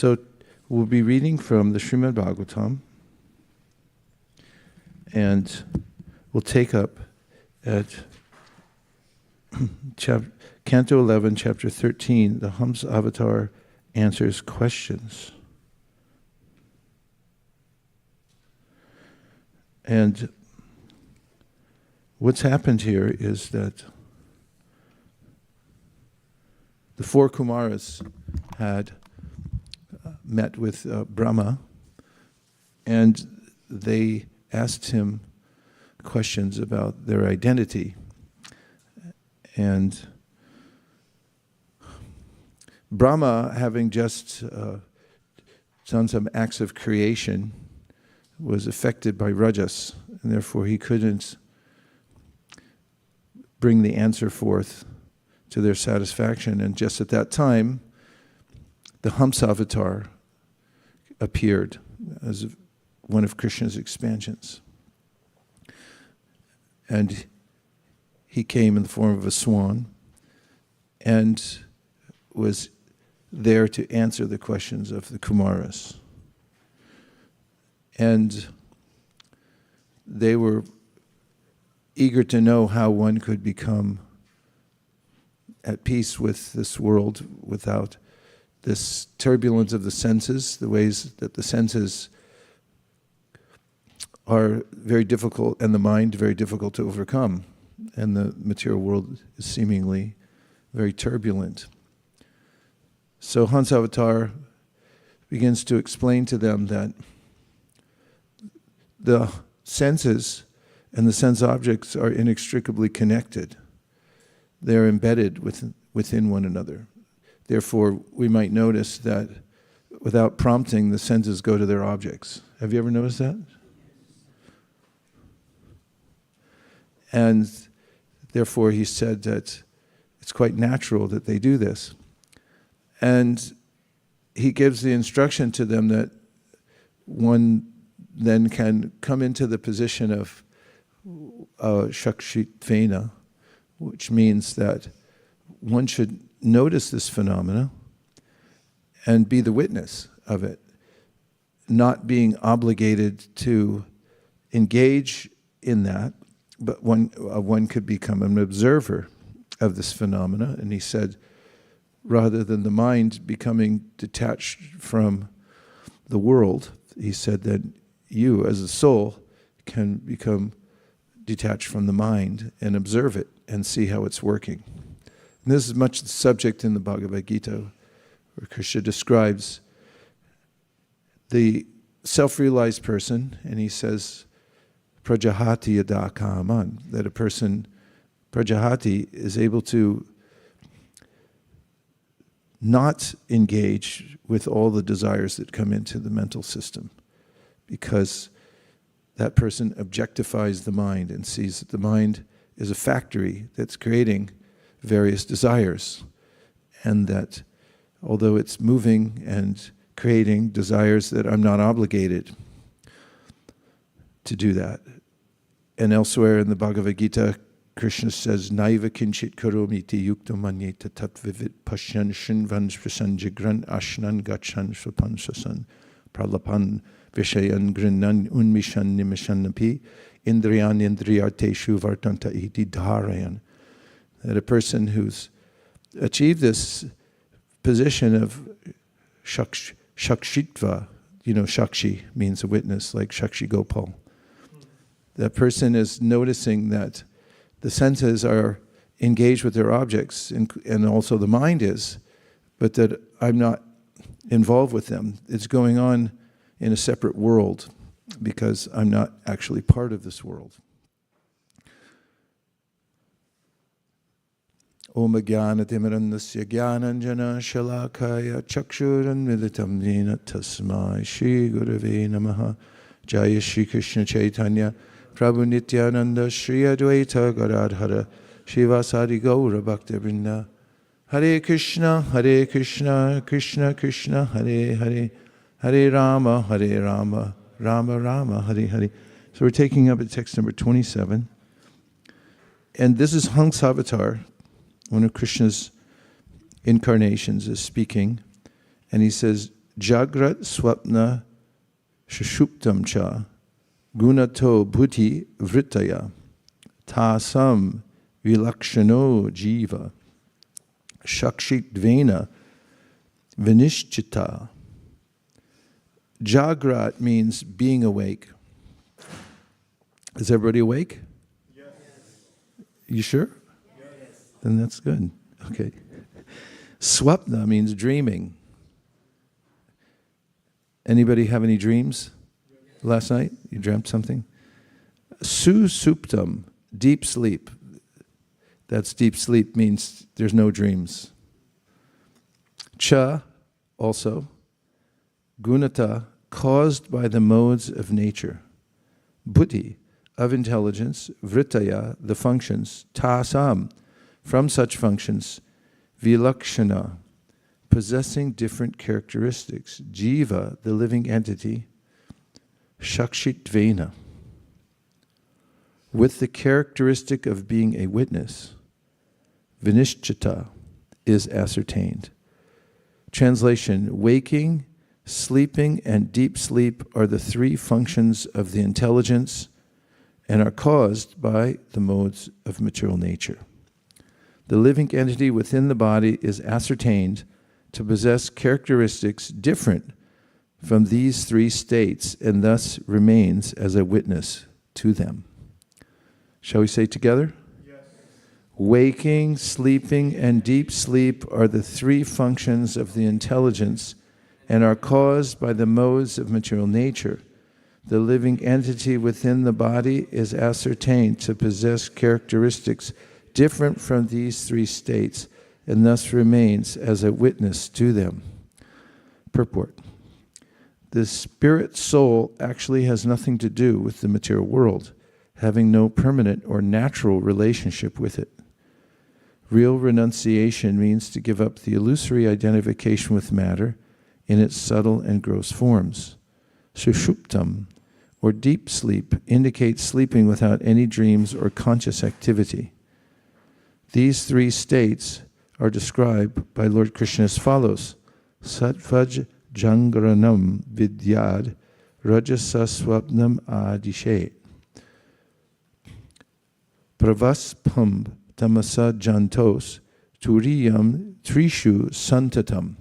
So we'll be reading from the Śrīmad-Bhāgavatam, and we'll take up at Canto 11, Chapter 13, the Hansavatar answers questions. And what's happened here is that the four Kumaras had met with Brahma, and they asked him questions about their identity. And Brahma, having just done some acts of creation, was affected by rajas, and therefore he couldn't bring the answer forth to their satisfaction. And just at that time, the Hansavatar appeared as one of Krishna's expansions. And he came in the form of a swan and was there to answer the questions of the Kumaras. And they were eager to know how one could become at peace with this world without this turbulence of the senses, the ways that the senses are very difficult, and the mind very difficult to overcome. And the material world is seemingly very turbulent. So Hansavatar begins to explain to them that the senses and the sense objects are inextricably connected. They're embedded within one another. Therefore, we might notice that without prompting, the senses go to their objects. Have you ever noticed that? And therefore, he said that it's quite natural that they do this. And he gives the instruction to them that one then can come into the position of shakshitvena, which means that one should notice this phenomena and be the witness of it, not being obligated to engage in that, but one could become an observer of this phenomena. And he said, rather than the mind becoming detached from the world, he said that you, as a soul, can become detached from the mind and observe it and see how it's working. And this is much the subject in the Bhagavad Gita, where Krishna describes the self-realized person, and he says, prajahati yada kaman, that a person, prajahati, is able to not engage with all the desires that come into the mental system, because that person objectifies the mind and sees that the mind is a factory that's creating various desires, and that although it's moving and creating desires, that I'm not obligated to do that. And elsewhere in the Bhagavad Gita, Krishna says, Naiva kinchit karomiti yukta manyeta tatvivit pashyan shinvan prasanjigran ashnan gachan swapansasan pralapan vishayan grinnan unmishan nimishanapi indriyan indriyarteshu vartanta iti dharayan. That a person who's achieved this position of shakshitva, shakshi means a witness, like Shakshi Gopal. That person is noticing that the senses are engaged with their objects, and also the mind is, but that I'm not involved with them. It's going on in a separate world because I'm not actually part of this world. Om Jnana Timirandasya Jnananjana Shalakaya Chakshuran Militam Nina Tasmai Shri Gurave Namaha Jaya Shri Krishna Caitanya Prabhu Nityananda Shri Advaita Gadadhara Shivasadi Gaura Bhaktivinoda Hare Krishna Krishna Krishna Hare Hare Hare Rama Rama Rama Hare Hare. So we're taking up at text number 27. And this is Hansavatar, one of Krishna's incarnations, is speaking. And he says, Jagrat swapna shashuptam cha gunato bhuti vritaya tāsam vilakshano jiva shakshit-dvena vinishchita. Jagrat means being awake. Is everybody awake? Yes. You sure? Yes. Then that's good. Okay. Swapna means dreaming. Anybody have any dreams last night? You dreamt something? Susuptam, deep sleep. That's deep sleep means there's no dreams. Cha, also. Gunata, caused by the modes of nature. Buddhi, of intelligence. Vritaya, the functions. Tāsam, from such functions. Vilakshana, possessing different characteristics. Jiva, the living entity. Shakshit-dvena, with the characteristic of being a witness. Vinishchita, is ascertained. Translation: waking, sleeping, and deep sleep are the three functions of the intelligence and are caused by the modes of material nature. The living entity within the body is ascertained to possess characteristics different from these three states and thus remains as a witness to them. Shall we say together? Yes. Waking, sleeping, and deep sleep are the three functions of the intelligence and are caused by the modes of material nature. The living entity within the body is ascertained to possess characteristics different from these three states and thus remains as a witness to them. Purport: the spirit soul actually has nothing to do with the material world, having no permanent or natural relationship with it. Real renunciation means to give up the illusory identification with matter in its subtle and gross forms. Sushuptam, or deep sleep, indicates sleeping without any dreams or conscious activity. These three states are described by Lord Krishna as follows: Sattvaj jangranam vidyad rajasaswapnam adishet pravaspam tamasa jantos turiyam trishu santatam.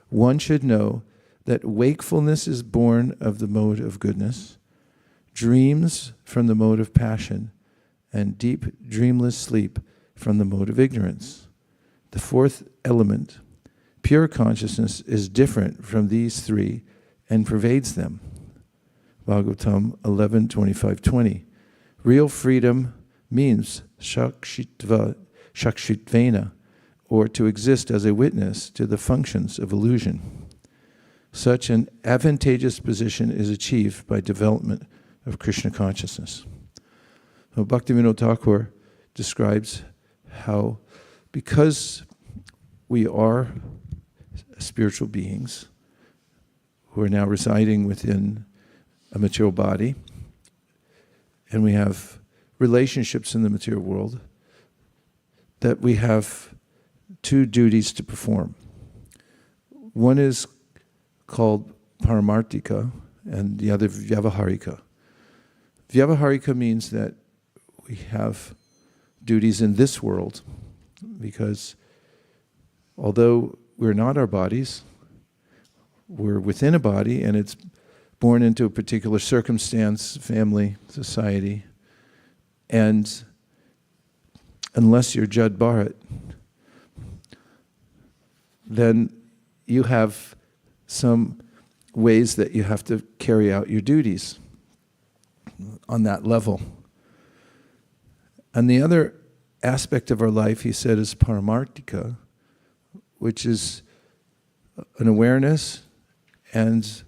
One should know that wakefulness is born of the mode of goodness, dreams from the mode of passion, and deep dreamless sleep from the mode of ignorance. The fourth element, pure consciousness, is different from these three and pervades them. Bhagavatam 11:25-20. Real freedom means shakshit-dvena, or to exist as a witness to the functions of illusion. Such an advantageous position is achieved by development of Krishna consciousness. So Bhaktivinoda Thakur describes how, because we are spiritual beings who are now residing within a material body, and we have relationships in the material world, that we have two duties to perform. One is called paramartika and the other vyavaharika. Vyavaharika means that we have duties in this world because although we're not our bodies, we're within a body and it's born into a particular circumstance, family, society, and unless you're Jad Bharat, then you have some ways that you have to carry out your duties on that level. And the other aspect of our life, he said, is paramartika, which is an awareness and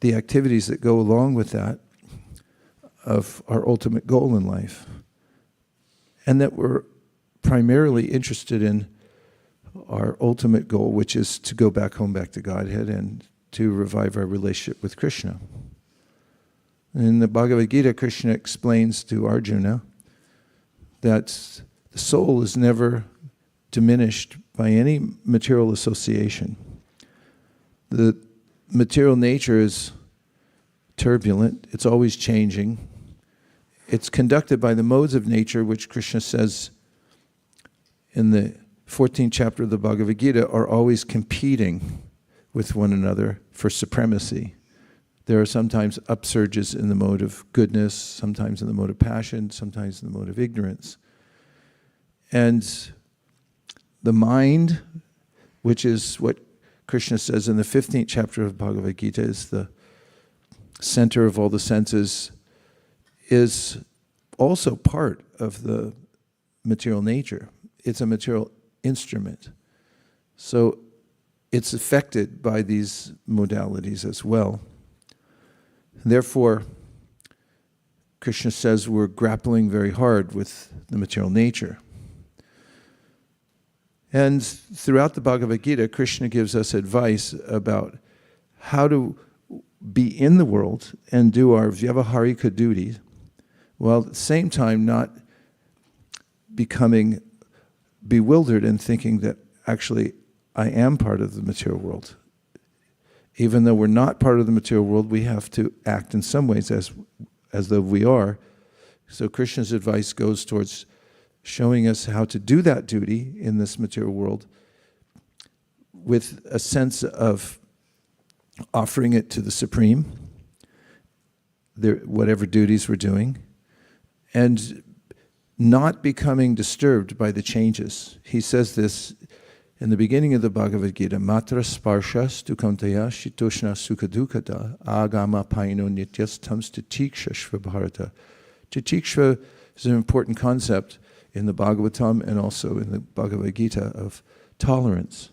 the activities that go along with that of our ultimate goal in life. And that we're primarily interested in our ultimate goal, which is to go back home, back to Godhead, and to revive our relationship with Krishna. In the Bhagavad Gita, Krishna explains to Arjuna that the soul is never diminished by any material association. The material nature is turbulent. It's always changing. It's conducted by the modes of nature, which Krishna says in the 14th chapter of the Bhagavad Gita, are always competing with one another for supremacy. There are sometimes upsurges in the mode of goodness, sometimes in the mode of passion, sometimes in the mode of ignorance. And the mind, which is what Krishna says in the 15th chapter of Bhagavad Gita, is the center of all the senses, is also part of the material nature. It's a material instrument. So it's affected by these modalities as well. Therefore, Krishna says we're grappling very hard with the material nature. And throughout the Bhagavad Gita, Krishna gives us advice about how to be in the world and do our vyavaharika duties, while at the same time not becoming bewildered and thinking that actually I am part of the material world. Even though we're not part of the material world, we have to act in some ways as though we are. So Krishna's advice goes towards showing us how to do that duty in this material world with a sense of offering it to the Supreme, whatever duties we're doing, and not becoming disturbed by the changes. He says this in the beginning of the Bhagavad Gita, Matra sparshas tu kauntaya shitoshna sukha-dukkata agama paino nityas tam sthitāḥ svabharata. Sthitāḥ is an important concept in the Bhagavatam and also in the Bhagavad Gita of tolerance.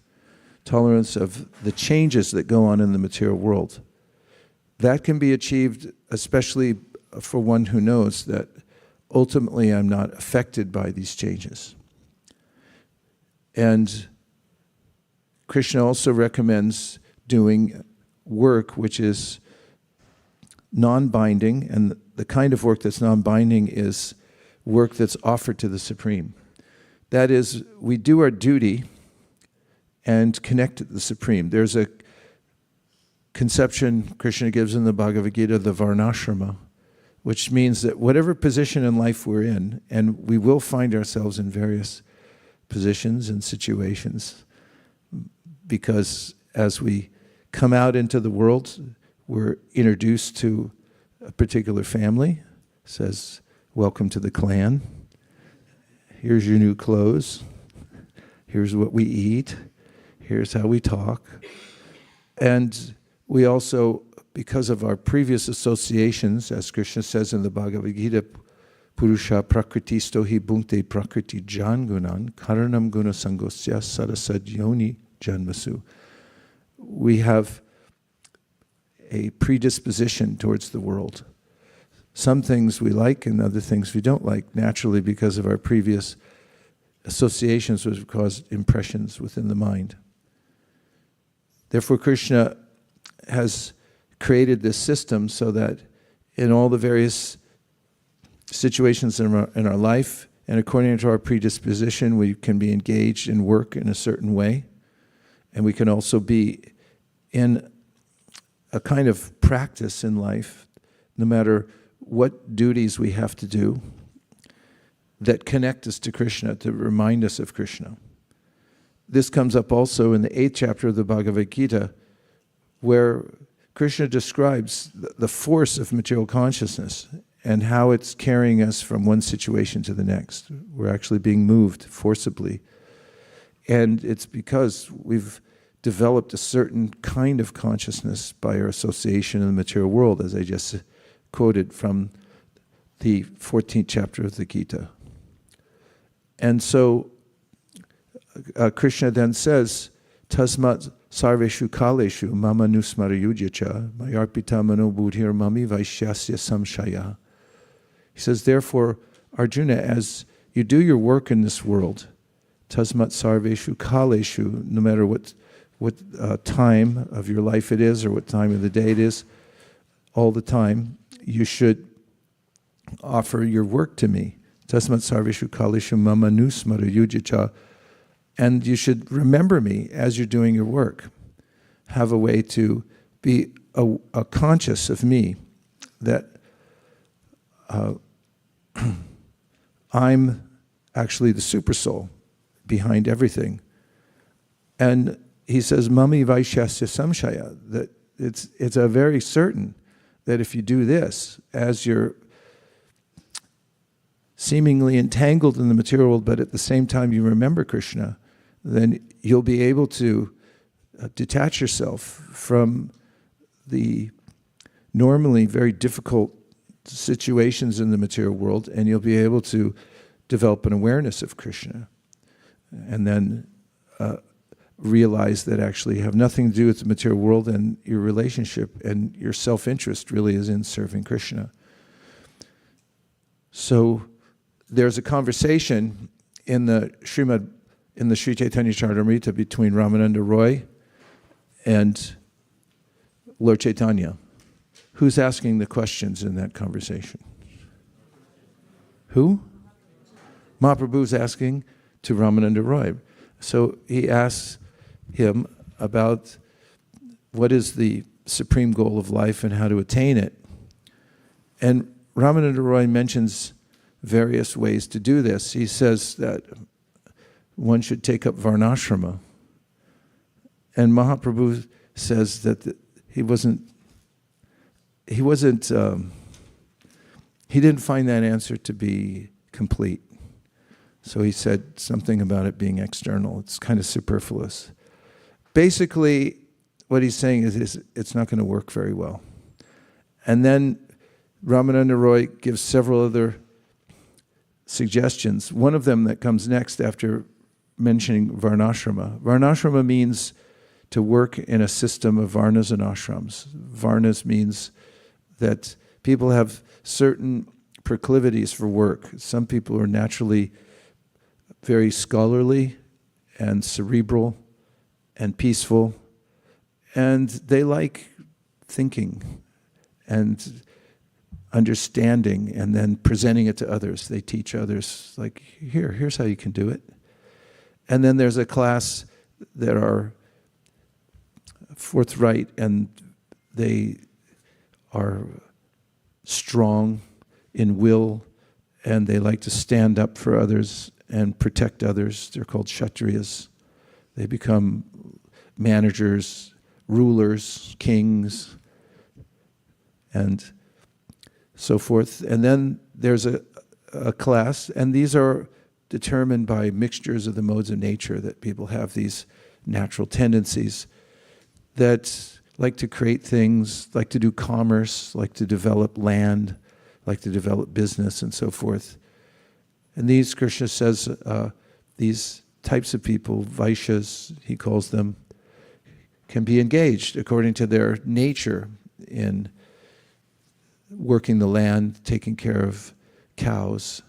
Tolerance of the changes that go on in the material world. That can be achieved especially for one who knows that ultimately I'm not affected by these changes. And Krishna also recommends doing work which is non-binding, and the kind of work that's non-binding is work that's offered to the Supreme. That is, we do our duty and connect to the Supreme. There's a conception Krishna gives in the Bhagavad Gita, the Varnasrama, which means that whatever position in life we're in, and we will find ourselves in various positions and situations, because as we come out into the world, we're introduced to a particular family. It says, welcome to the clan. Here's your new clothes. Here's what we eat. Here's how we talk. And we also, because of our previous associations, as Krishna says in the Bhagavad Gita, Purusha prakritisto hi bhunkte prakriti jangunan karanam guna sangosya sarasad yoni janmasu. We have a predisposition towards the world. Some things we like and other things we don't like, naturally because of our previous associations which have caused impressions within the mind. Therefore, Krishna has created this system so that in all the various situations in our life, and according to our predisposition, we can be engaged in work in a certain way, and we can also be in a kind of practice in life, no matter what duties we have to do, that connect us to Krishna, to remind us of Krishna. This comes up also in the 8th chapter of the Bhagavad Gita, where Krishna describes the force of material consciousness and how it's carrying us from one situation to the next. We're actually being moved forcibly. And it's because we've developed a certain kind of consciousness by our association in the material world, as I just quoted from the 14th chapter of the Gita. And so Krishna then says, Tasmat sarveshu kaleshu mama nusmarayujacha mayarpita manobhir mami vaishyasya samshaya. He says, therefore, Arjuna, as you do your work in this world, tasmat sarveshu kaleshu, no matter what time of your life it is or what time of the day it is, all the time, you should offer your work to me. Tasmat sarveshu kaleshu mama nusmarayujacha. And you should remember me as you're doing your work. Have a way to be a conscious of me, that I'm actually the super soul behind everything. And he says, Mami Vaiśeṣika samshaya, that it's a very certain that if you do this, as you're seemingly entangled in the material world, but at the same time you remember Krishna, then you'll be able to detach yourself from the normally very difficult situations in the material world, and you'll be able to develop an awareness of Krishna, and then realize that actually you have nothing to do with the material world, and your relationship and your self-interest really is in serving Krishna. So there's a conversation in the Sri Chaitanya Charitamrita between Ramananda Roy and Lord Chaitanya. Who's asking the questions in that conversation? Who? Mahaprabhu's asking to Ramananda Roy. So he asks him about what is the supreme goal of life and how to attain it. And Ramananda Roy mentions various ways to do this. He says that one should take up Varnasrama. And Mahaprabhu says that he didn't find that answer to be complete. So he said something about it being external. It's kind of superfluous. Basically, what he's saying is it's not going to work very well. And then Ramananda Roy gives several other suggestions. One of them that comes next after mentioning Varnasrama. Varnasrama means to work in a system of varnas and ashrams. Varnas means that people have certain proclivities for work. Some people are naturally very scholarly and cerebral and peaceful, and they like thinking and understanding and then presenting it to others. They teach others, like, here's how you can do it. And then there's a class that are forthright and they are strong in will and they like to stand up for others and protect others. They're called Kshatriyas. They become managers, rulers, kings, and so forth. And then there's a class, and these are determined by mixtures of the modes of nature, that people have these natural tendencies that like to create things, like to do commerce, like to develop land, like to develop business, and so forth. And these, Krishna says, these types of people, Vaishyas, he calls them, can be engaged according to their nature in working the land, taking care of cows.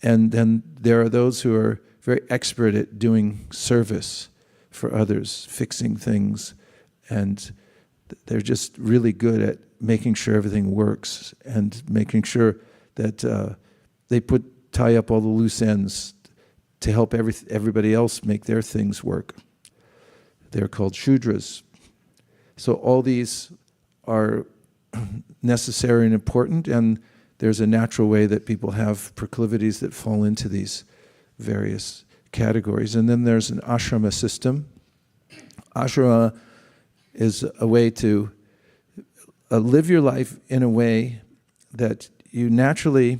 And then there are those who are very expert at doing service for others, fixing things, and they're just really good at making sure everything works and making sure that they tie up all the loose ends to help everybody else make their things work. They're called Shudras. So all these are necessary and important, and there's a natural way that people have proclivities that fall into these various categories. And then there's an ashrama system. Ashrama is a way to live your life in a way that you live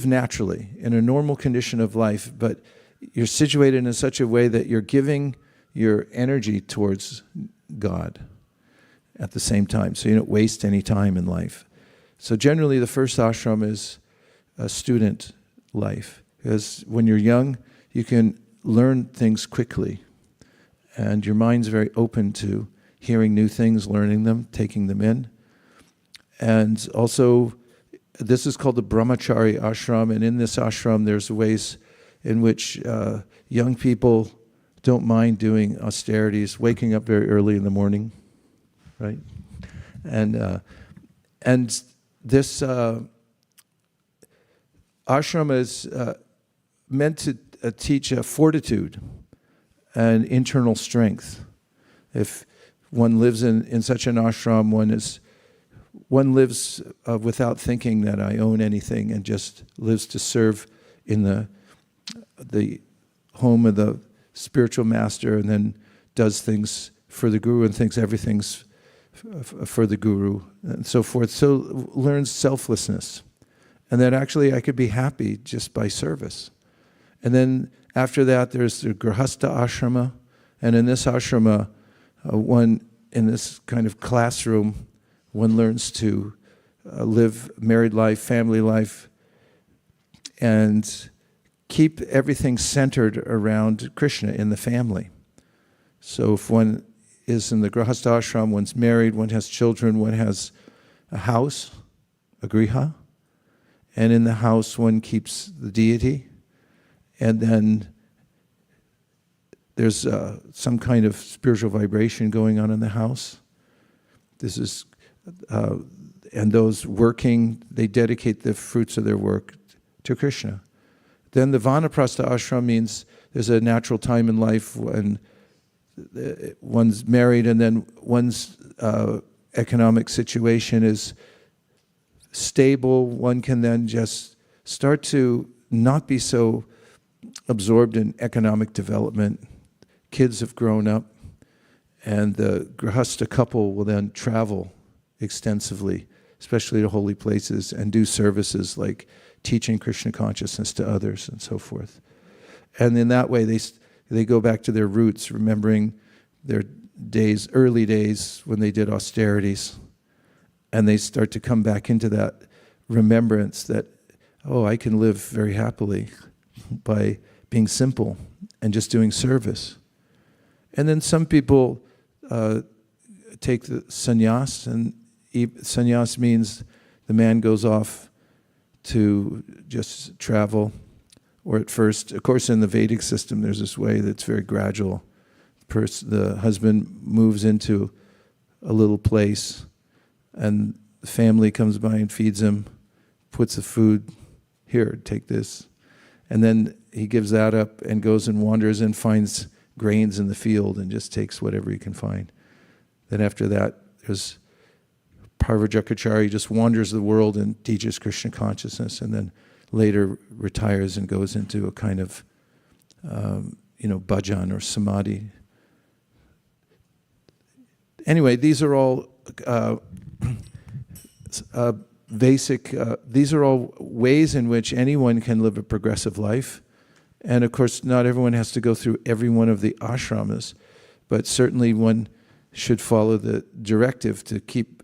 naturally in a normal condition of life, but you're situated in such a way that you're giving your energy towards God at the same time, so you don't waste any time in life. So generally the first ashram is a student life, because when you're young, you can learn things quickly, and your mind's very open to hearing new things, learning them, taking them in. And also, this is called the brahmachari ashram, and in this ashram there's ways in which young people don't mind doing austerities, waking up very early in the morning, right? And this ashram is meant to teach fortitude and internal strength. If one lives in such an ashram, one lives without thinking that I own anything, and just lives to serve in the home of the spiritual master, and then does things for the guru and thinks everything's for the guru and so forth. So learns selflessness, and that actually I could be happy just by service. And then after that, there's the grihastha ashrama, and in this ashrama, one in this kind of classroom, one learns to live married life, family life, and keep everything centered around Krishna in the family. So if one is in the grihastha ashram, one's married, one has children, one has a house, a griha, and in the house one keeps the deity, and then there's some kind of spiritual vibration going on in the house. This is, and those working, they dedicate the fruits of their work to Krishna. Then the vanaprastha ashram means there's a natural time in life when one's married, and then one's economic situation is stable. One can then just start to not be so absorbed in economic development. Kids have grown up, and the grihastha couple will then travel extensively, especially to holy places, and do services like teaching Krishna consciousness to others and so forth. And in that way, they go back to their roots, remembering their days, early days when they did austerities, and they start to come back into that remembrance that, oh, I can live very happily by being simple and just doing service. And then some people take the sannyas, and sannyas means the man goes off to just travel, or at first, of course in the Vedic system there's this way that's very gradual. The husband moves into a little place, and the family comes by and feeds him, puts the food, here, take this. And then he gives that up and goes and wanders and finds grains in the field and just takes whatever he can find. Then after that, there's Parvajakachari, just wanders the world and teaches Krishna consciousness, and then later retires and goes into a kind of, bhajan or samadhi. Anyway, these are all these are all ways in which anyone can live a progressive life. And of course, not everyone has to go through every one of the ashramas, but certainly one should follow the directive to keep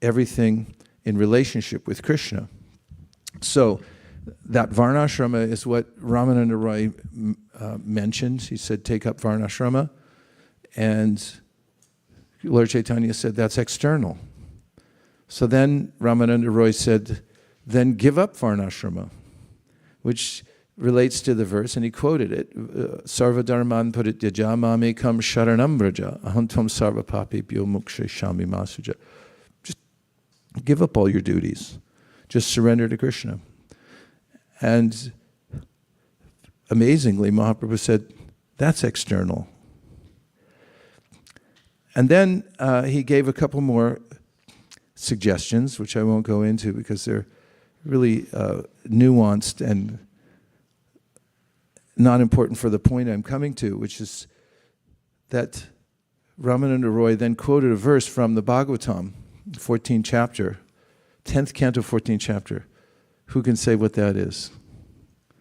everything in relationship with Krishna. So that Varnasrama is what Ramananda Roy mentioned. He said, take up Varnasrama. And Lord Chaitanya said, that's external. So then Ramananda Roy said, then give up Varnasrama, which relates to the verse, and he quoted it, sarva-dharmān parityajya mamekam sharanam vraja aham tvam sarva papebhyo mukṣayāmi masuja. Just give up all your duties. Just surrender to Krishna. And amazingly, Mahaprabhu said, that's external. And then he gave a couple more suggestions, which I won't go into because they're really nuanced and not important for the point I'm coming to, which is that Ramananda Roy then quoted a verse from the Bhagavatam, 14th chapter, 10th canto, 14th chapter. Who can say what that is?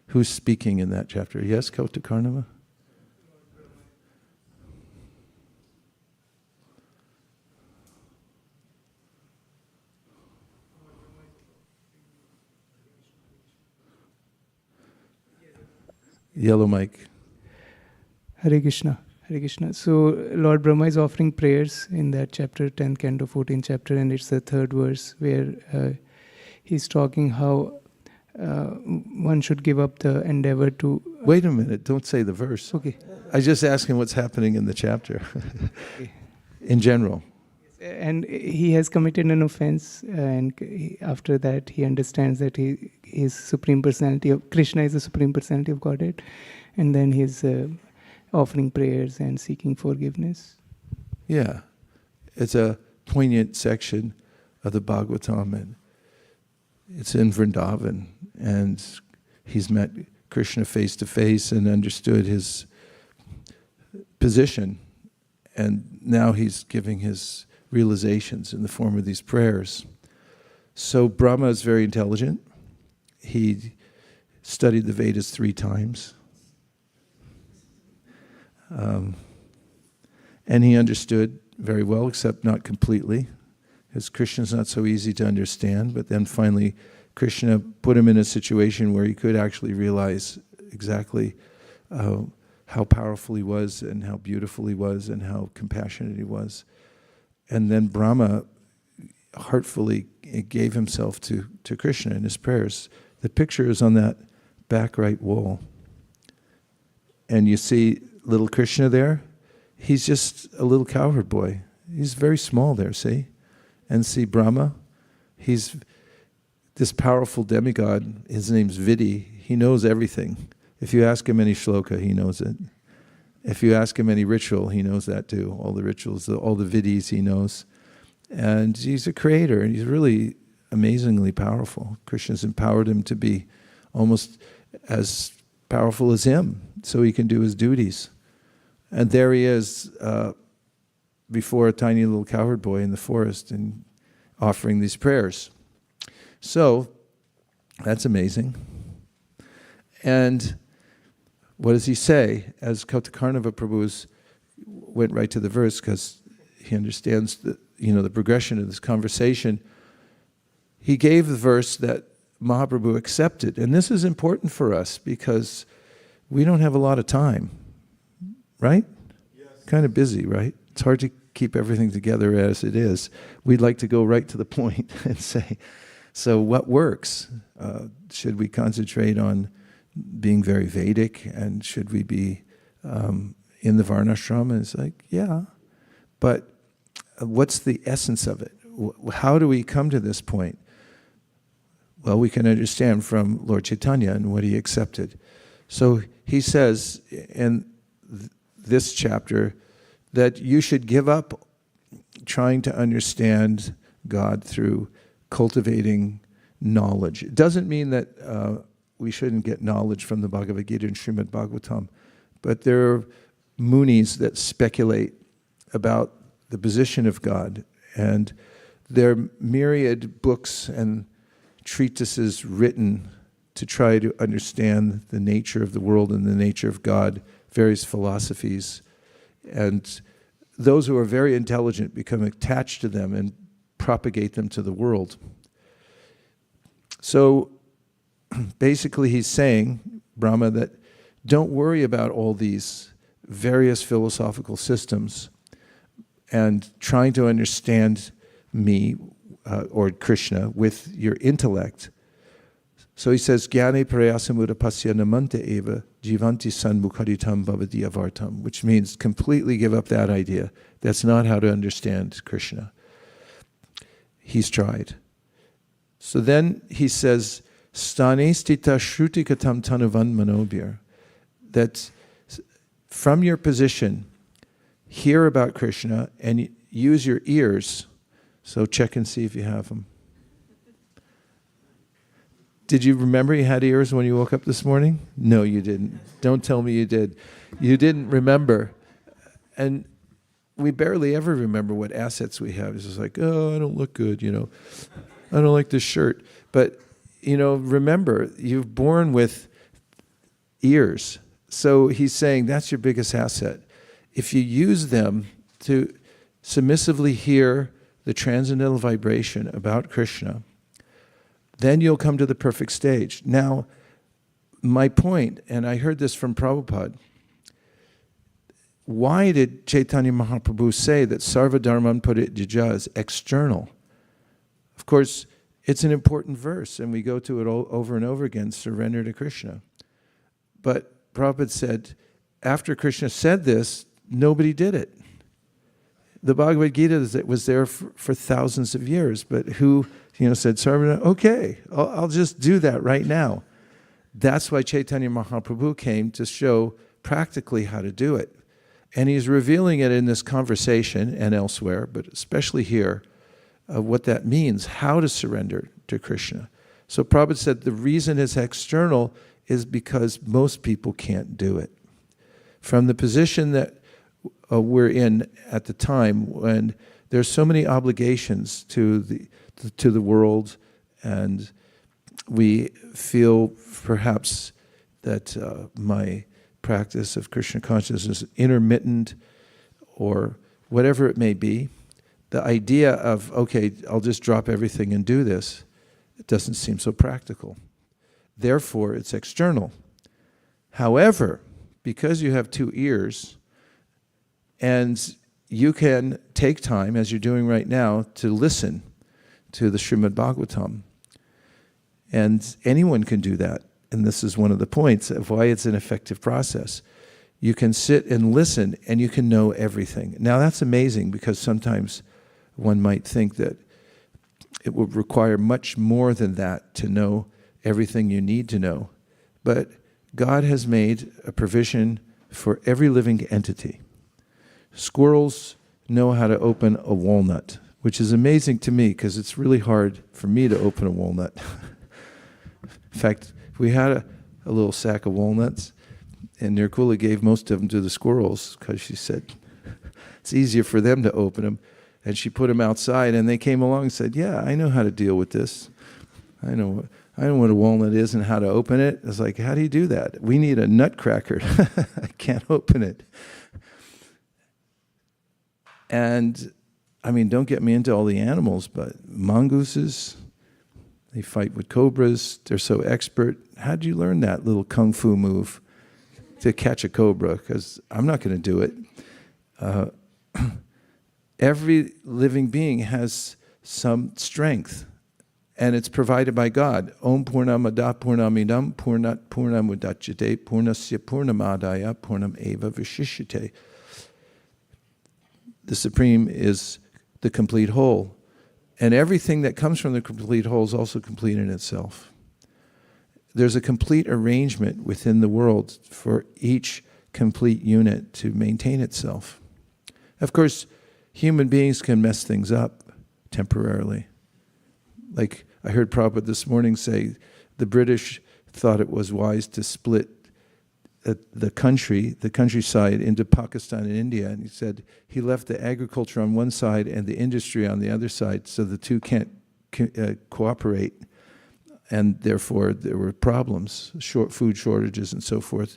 Who's speaking in that chapter? Yes, Kauta Karnava? Yellow mic. Hare Krishna. Hare Krishna. So Lord Brahma is offering prayers in that chapter, 10th canto, 14th chapter, and it's the third verse where he's talking how one should give up the endeavor to... Wait a minute, don't say the verse. Okay. I was just asking what's happening in the chapter, Okay. in general. And he has committed an offense, and after that he understands that he is Supreme Personality of Krishna is the Supreme Personality of Godhead, and then he's offering prayers and seeking forgiveness. Yeah. It's a poignant section of the Bhagavatam, and it's in Vrindavan, and he's met Krishna face to face and understood his position, and now he's giving his realizations in the form of these prayers. So Brahma is very intelligent. He studied the Vedas 3 times. And he understood very well, except not completely, because Krishna's not so easy to understand. But then finally, Krishna put him in a situation where he could actually realize exactly how powerful he was, and how beautiful he was, and how compassionate he was. And then Brahma heartfully gave himself to Krishna in his prayers. The picture is on that back right wall. And you see little Krishna there. He's just a little cowherd boy. He's very small there, see? And see Brahma? He's this powerful demigod. His name's Vidhi. He knows everything. If you ask him any shloka, he knows it. If you ask him any ritual, he knows that too. All the rituals, all the vidhis he knows. And he's a creator, and he's really amazingly powerful. Krishna's empowered him to be almost as powerful as him, so he can do his duties. And there he is before a tiny little cowherd boy in the forest and offering these prayers. So, that's amazing. And what does he say? As Kautakarnava Prabhu's went right to the verse, because he understands the progression of this conversation. He gave the verse that Mahaprabhu accepted. And this is important for us because we don't have a lot of time, right? Yes. Kind of busy, right? It's hard to keep everything together as it is. We'd like to go right to the point and say, so what works? Should we concentrate on being very Vedic, and should we be in the Varnasrama? It's like, yeah, but what's the essence of it? How do we come to this point? Well, we can understand from Lord Chaitanya and what he accepted. So he says in this chapter that you should give up trying to understand God through cultivating knowledge. It doesn't mean that we shouldn't get knowledge from the Bhagavad Gita and Śrīmad-Bhāgavatam, but there are munis that speculate about the position of God, and there are myriad books and treatises written to try to understand the nature of the world and the nature of God, various philosophies. And those who are very intelligent become attached to them and propagate them to the world. So basically he's saying, Brahma, that don't worry about all these various philosophical systems and trying to understand me or Krishna with your intellect. So he says, Jnane prayasamura pasya namanta eva jivanti sanmukharitam bhavati avartam, which means completely give up that idea. That's not how to understand Krishna. He's tried. So then he says, sthāne sthitāḥ śruti-gatāṁ tanu-vāṅ-manobhir, that from your position, hear about Krishna and use your ears. So check and see if you have them. Did you remember you had ears when you woke up this morning? No, you didn't. Don't tell me you did. You didn't remember. And we barely ever remember what assets we have. It's just like, oh, I don't look good, I don't like this shirt. But, remember, you're born with ears. So he's saying that's your biggest asset. If you use them to submissively hear the transcendental vibration about Krishna, then you'll come to the perfect stage. Now, my point, and I heard this from Prabhupada, why did Caitanya Mahāprabhu say that sarva-dharmān parityajya is external? Of course, it's an important verse, and we go to it over and over again, surrender to Krishna. But Prabhupada said, after Krishna said this, nobody did it. The Bhagavad Gita was there for thousands of years, but who said, okay, I'll just do that right now. That's why Caitanya Mahāprabhu came to show practically how to do it. And he's revealing it in this conversation and elsewhere, but especially here, of what that means, how to surrender to Krishna. So Prabhupada said the reason it's external is because most people can't do it. From the position that we're in at the time, when there's so many obligations to the world, and we feel perhaps that my practice of Krishna consciousness is intermittent, or whatever it may be, the idea of, okay, I'll just drop everything and do this, it doesn't seem so practical. Therefore, it's external. However, because you have two ears, and you can take time, as you're doing right now, to listen to the Śrīmad-Bhāgavatam. And anyone can do that. And this is one of the points of why it's an effective process. You can sit and listen, and you can know everything. Now, that's amazing, because sometimes one might think that it would require much more than that to know everything you need to know. But God has made a provision for every living entity. Squirrels know how to open a walnut, which is amazing to me, because it's really hard for me to open a walnut. In fact, we had a little sack of walnuts, and Nirkula gave most of them to the squirrels, because she said it's easier for them to open them. And she put them outside, and they came along and said, yeah, I know how to deal with this. I know what a walnut is and how to open it. I was like, how do you do that? We need a nutcracker. I can't open it. And, I mean, don't get me into all the animals, but mongooses, they fight with cobras. They're so expert. How did you learn that little kung fu move to catch a cobra? Because I'm not going to do it. Every living being has some strength, and it's provided by God. Om Purnamada Purnamidam Purnat Purnamudachyate Purnasya Purnamadaya Purnam Eva Vaisesika. The Supreme is the complete whole. And everything that comes from the complete whole is also complete in itself. There's a complete arrangement within the world for each complete unit to maintain itself. Of course, human beings can mess things up temporarily. Like I heard Prabhupada this morning say, the British thought it was wise to split the countryside into Pakistan and India. And he said he left the agriculture on one side and the industry on the other side, so the two can't cooperate. And therefore there were problems, food shortages and so forth.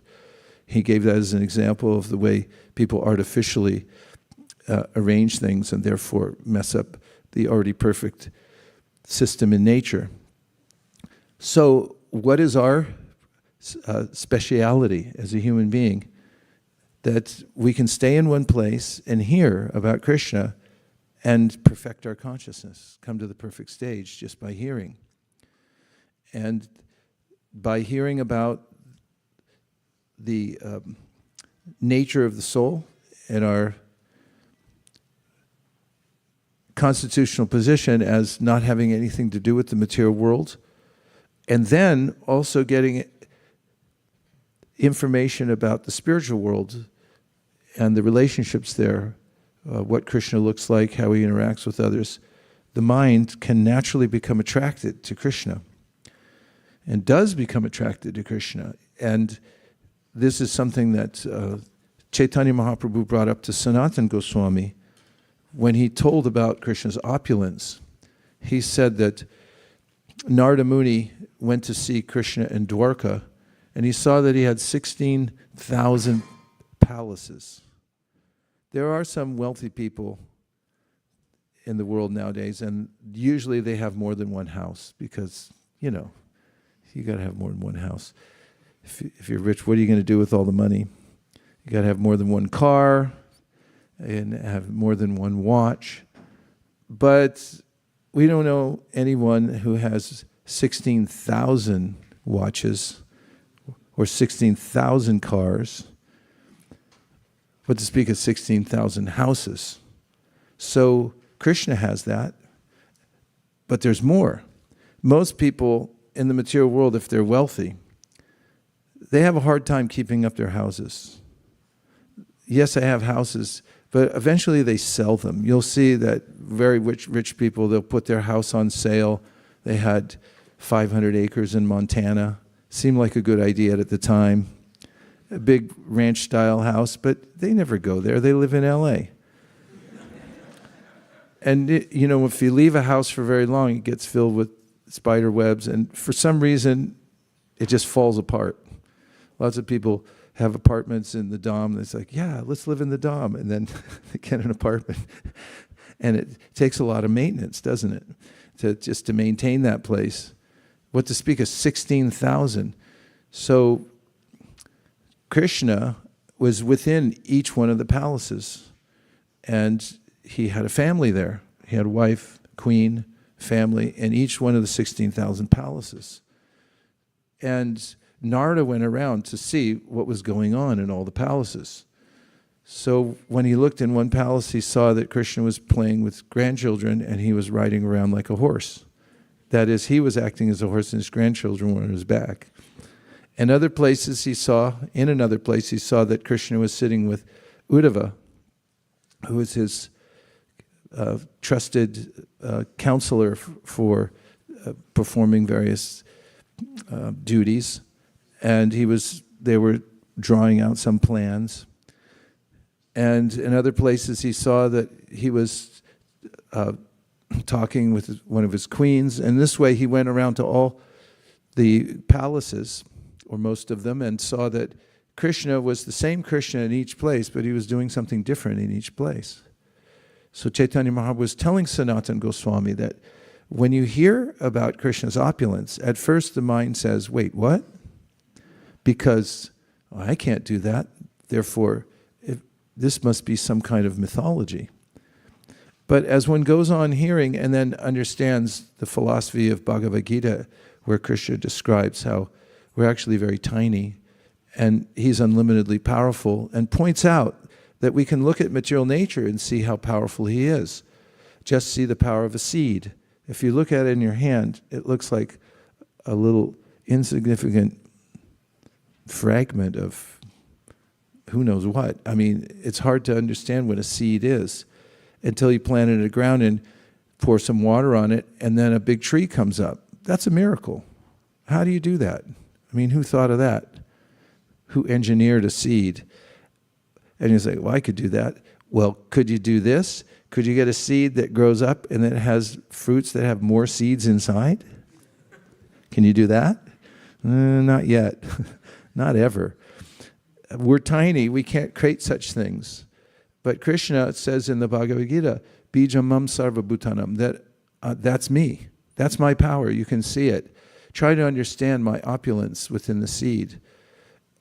He gave that as an example of the way people artificially arrange things and therefore mess up the already perfect system in nature. So what is our speciality as a human being? That we can stay in one place and hear about Krishna and perfect our consciousness, come to the perfect stage just by hearing. And by hearing about the nature of the soul and our constitutional position as not having anything to do with the material world, and then also getting information about the spiritual world and the relationships there, what Krishna looks like, how he interacts with others, the mind can naturally become attracted to Krishna and does become attracted to Krishna. And this is something that Caitanya Mahāprabhu brought up to Sanatana Goswami when he told about Krishna's opulence. He said that Narada Muni went to see Krishna in Dwarka, and he saw that he had 16,000 palaces. There are some wealthy people in the world nowadays, and usually they have more than one house because, you know, you got to have more than one house. If you're rich, what are you going to do with all the money? You got to have more than one car and have more than one watch. But we don't know anyone who has 16,000 watches or 16,000 cars, but to speak of 16,000 houses. So Krishna has that, but there's more. Most people in the material world, if they're wealthy, they have a hard time keeping up their houses. yes, I have houses, but eventually they sell them. You'll see that very rich people, they'll put their house on sale. They had 500 acres in Montana. Seemed like a good idea at the time. A big ranch-style house, but they never go there. They live in LA. And if you leave a house for very long, it gets filled with spider webs, and for some reason, it just falls apart. Lots of people have apartments in the Dom. It's like, yeah, let's live in the Dom, and then they get an apartment. And it takes a lot of maintenance, doesn't it, to maintain that place. What to speak of 16,000. So Krishna was within each one of the palaces, and he had a family there. He had a wife, queen, family, in each one of the 16,000 palaces. And Narada went around to see what was going on in all the palaces. So when he looked in one palace, he saw that Krishna was playing with grandchildren and he was riding around like a horse. That is, he was acting as a horse and his grandchildren were on his back. In other places in another place, he saw that Krishna was sitting with Uddhava, who was his trusted counselor for performing various duties. And they were drawing out some plans. And in other places, he saw that he was talking with one of his queens. And this way, he went around to all the palaces, or most of them, and saw that Krishna was the same Krishna in each place, but he was doing something different in each place. So Caitanya Mahāprabhu was telling Sanatana Goswami that when you hear about Krishna's opulence, at first the mind says, wait, what? Because I can't do that. Therefore, this must be some kind of mythology. But as one goes on hearing and then understands the philosophy of Bhagavad Gita, where Krishna describes how we're actually very tiny and he's unlimitedly powerful, and points out that we can look at material nature and see how powerful he is. Just see the power of a seed. If you look at it in your hand, it looks like a little insignificant fragment of who knows what. I mean, it's hard to understand what a seed is until you plant it in the ground and pour some water on it, and then a big tree comes up. That's a miracle. How do you do that? I mean, who thought of that? Who engineered a seed? And you say, well, I could do that. Well, could you do this? Could you get a seed that grows up and then it has fruits that have more seeds inside? Can you do that? Not yet. Not ever. We're tiny. We can't create such things. But Krishna says in the Bhagavad Gita, Bijamam sarva-bhutanam, that's me. That's my power. You can see it. Try to understand my opulence within the seed.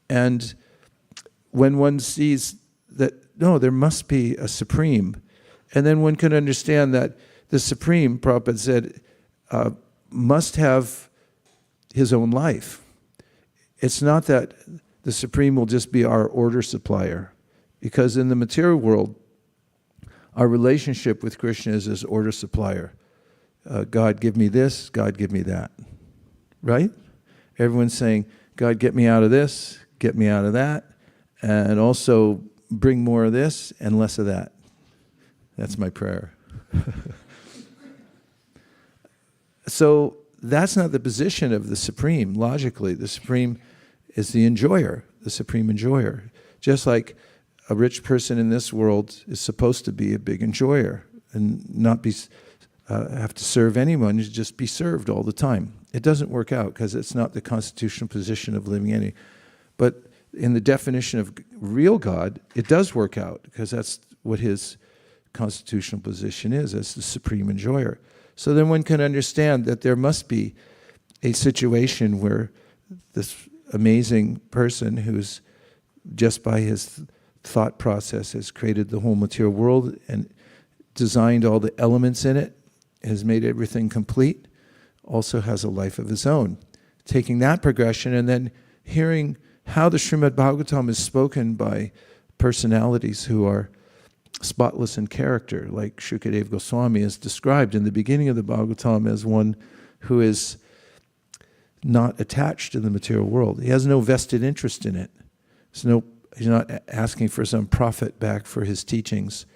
And when one sees that, no, there must be a supreme, and then one can understand that the supreme, Prabhupada said, must have his own life. It's not that the supreme will just be our order supplier, because in the material world, our relationship with Krishna is as order supplier. God, give me this, God, give me that. Right? Everyone's saying, God, get me out of this, get me out of that, and also bring more of this and less of that. That's my prayer. So that's not the position of the Supreme, logically. The Supreme is the enjoyer, the Supreme enjoyer. Just like a rich person in this world is supposed to be a big enjoyer and not be have to serve anyone, just be served all the time. It doesn't work out because it's not the constitutional position of living any. But in the definition of real God, it does work out because that's what his constitutional position is as the supreme enjoyer. So then one can understand that there must be a situation where this amazing person who's just by his thought process has created the whole material world and designed all the elements in it, has made everything complete, also has a life of his own. Taking that progression and then hearing how the Śrīmad-Bhāgavatam is spoken by personalities who are spotless in character, like Shukadeva Goswami is described in the beginning of the Bhagavatam as one who is not attached to the material world. He has no vested interest in it. There's no He's not asking for some profit back for his teachings.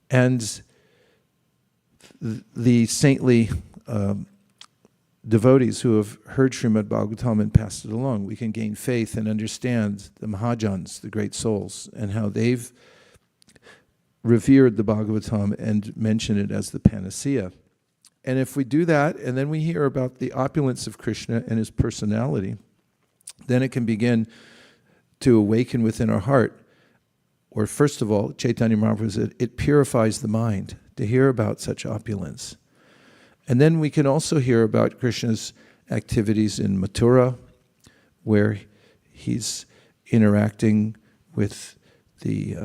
And the saintly devotees who have heard Śrīmad-Bhāgavatam and passed it along, we can gain faith and understand the Mahajans, the great souls, and how they've revered the Bhagavatam and mentioned it as the panacea. And if we do that, and then we hear about the opulence of Krishna and his personality, then it can begin to awaken within our heart. Or first of all, Caitanya Mahāprabhu said, it purifies the mind to hear about such opulence. And then we can also hear about Krishna's activities in Mathura, where he's interacting with the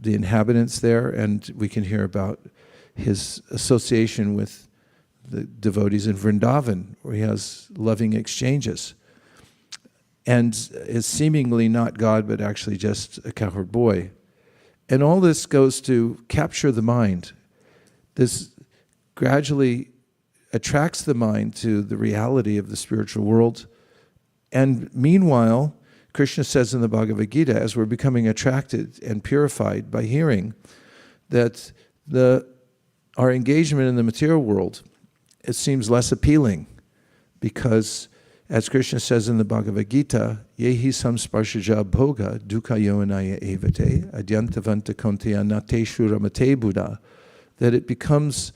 inhabitants there, and we can hear about his association with the devotees in Vrindavan, where he has loving exchanges, and is seemingly not God, but actually just a cowherd boy. And all this goes to capture the mind. This gradually attracts the mind to the reality of the spiritual world. And meanwhile, Krishna says in the Bhagavad Gita, as we're becoming attracted and purified by hearing, that our engagement in the material world, it seems less appealing, because as Krishna says in the Bhagavad Gita, yehi samsparshaja bhoga dukkha yoanaya evate adyantavanta konteya nate shuramate buddha, that it becomes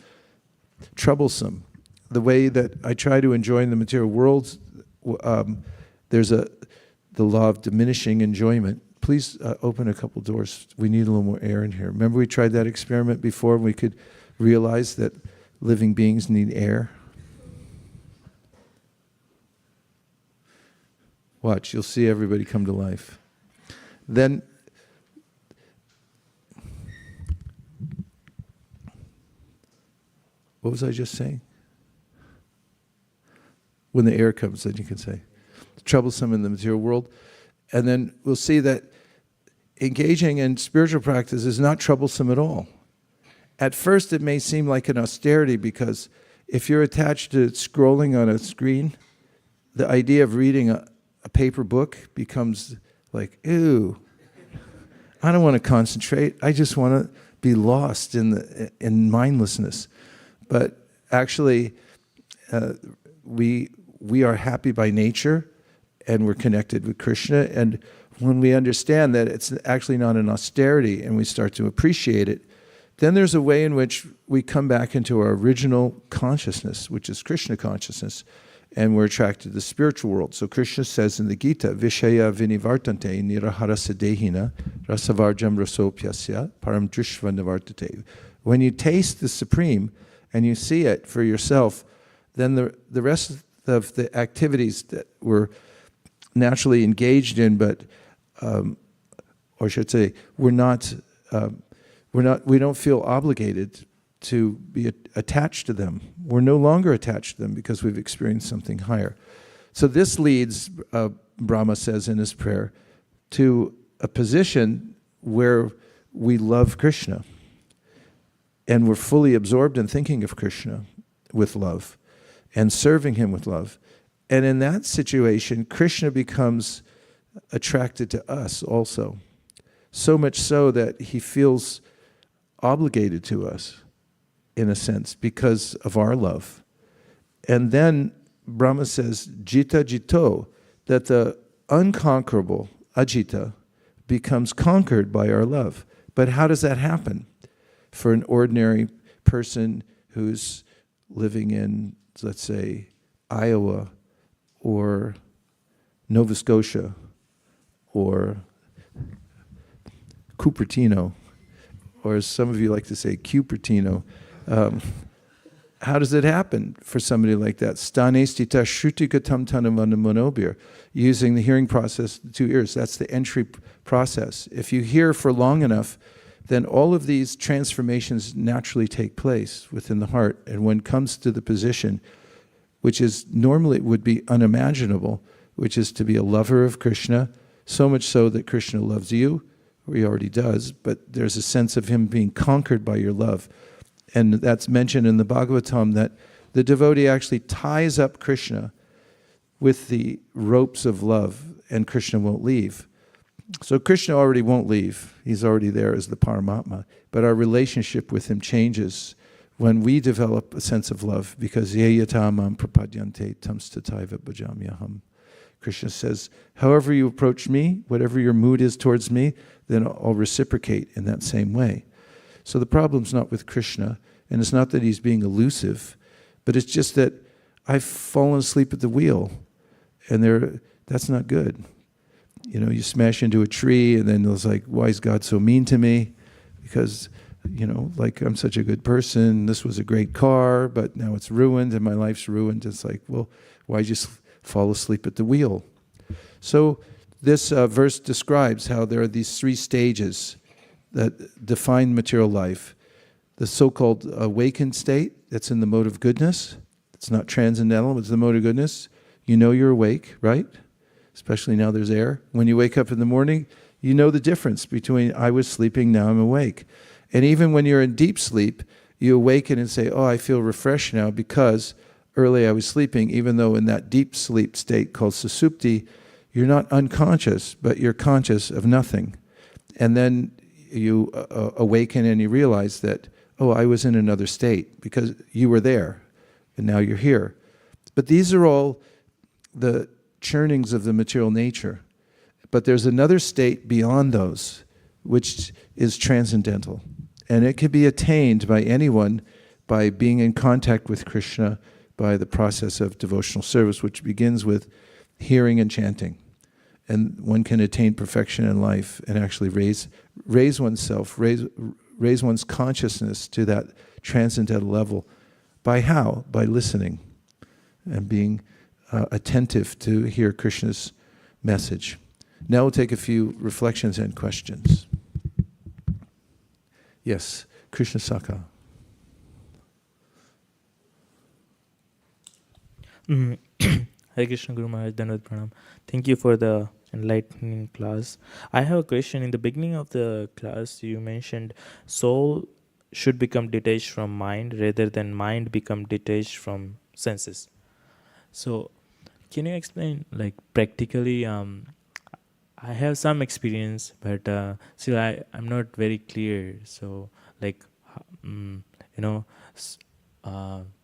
troublesome. The way that I try to enjoy in the material world, there's the law of diminishing enjoyment. Please open a couple doors. We need a little more air in here. Remember we tried that experiment before, and we could realize that living beings need air? Watch, you'll see everybody come to life. Then, what was I just saying? When the air comes, then you can say. It's troublesome in the material world. And then we'll see that engaging in spiritual practice is not troublesome at all. At first, it may seem like an austerity, because if you're attached to scrolling on a screen, the idea of reading a paper book becomes like, ew, I don't want to concentrate. I just want to be lost in mindlessness. But actually, we are happy by nature, and we're connected with Krishna. And when we understand that it's actually not an austerity, and we start to appreciate it, then there's a way in which we come back into our original consciousness, which is Krishna consciousness, and we're attracted to the spiritual world. So Krishna says in the Gita, Vishaya vinivartante niraharasa dehina rasavarjam rasopyasya param drishva nivartate. When you taste the Supreme and you see it for yourself, then the rest of the activities that we're naturally engaged in, but, or I should say, we don't feel obligated to be attached to them. We're no longer attached to them because we've experienced something higher. So this leads, Brahma says in his prayer, to a position where we love Krishna, and we're fully absorbed in thinking of Krishna with love and serving him with love. And in that situation, Krishna becomes attracted to us also, so much so that he feels obligated to us, in a sense, because of our love. And then Brahma says, Jita Jito, that the unconquerable, Ajita, becomes conquered by our love. But how does that happen for an ordinary person who's living in, let's say, Iowa or Nova Scotia or Cupertino, or as some of you like to say, Cupertino? How does it happen for somebody like that? Sthāne sthitāḥ śruti-gatāṁ tanu-vāṅ-manobhir, using the hearing process, the two ears. That's the entry process. If you hear for long enough, then all of these transformations naturally take place within the heart. And when it comes to the position, which is normally would be unimaginable, which is to be a lover of Krishna, so much so that Krishna loves you, or he already does, but there's a sense of him being conquered by your love. And that's mentioned in the Bhagavatam, that the devotee actually ties up Krishna with the ropes of love, and Krishna won't leave. So Krishna already won't leave. He's already there as the Paramatma. But our relationship with him changes when we develop a sense of love, because yeyatamam prapadyante tam sthitāḥ bhajamyaham. Krishna says, however you approach me, whatever your mood is towards me, then I'll reciprocate in that same way. So the problem's not with Krishna, and it's not that he's being elusive, but it's just that I've fallen asleep at the wheel, and that's not good. You know, you smash into a tree, and then it's like, why is God so mean to me? Because, you know, like, I'm such a good person, this was a great car, but now it's ruined, and my life's ruined. It's like, well, why'd you fall asleep at the wheel? So this verse describes how there are these three stages that define material life. The so-called awakened state, that's in the mode of goodness. It's not transcendental, it's the mode of goodness. You know you're awake, right? Especially now there's air. When you wake up in the morning, you know the difference between I was sleeping, now I'm awake. And even when you're in deep sleep, you awaken and say, oh, I feel refreshed now because early I was sleeping, even though in that deep sleep state called susupti, you're not unconscious, but you're conscious of nothing. And then you awaken and you realize that, oh, I was in another state because you were there and now you're here. But these are all the churnings of the material nature. But there's another state beyond those, which is transcendental. And it can be attained by anyone by being in contact with Krishna, by the process of devotional service, which begins with hearing and chanting. And one can attain perfection in life and actually raise oneself, raise one's consciousness to that transcendental level. By how? By listening and being attentive to hear Krishna's message. Now we'll take a few reflections and questions. Yes, Krishna Saka. Hare Krishna Guru Maharaj, Dandavat Pranam. Thank you for the enlightening class. I have a question. In the beginning of the class, you mentioned soul should become detached from mind rather than mind become detached from senses. So, can you explain, like, practically? I have some experience, but still I'm not very clear. So, like,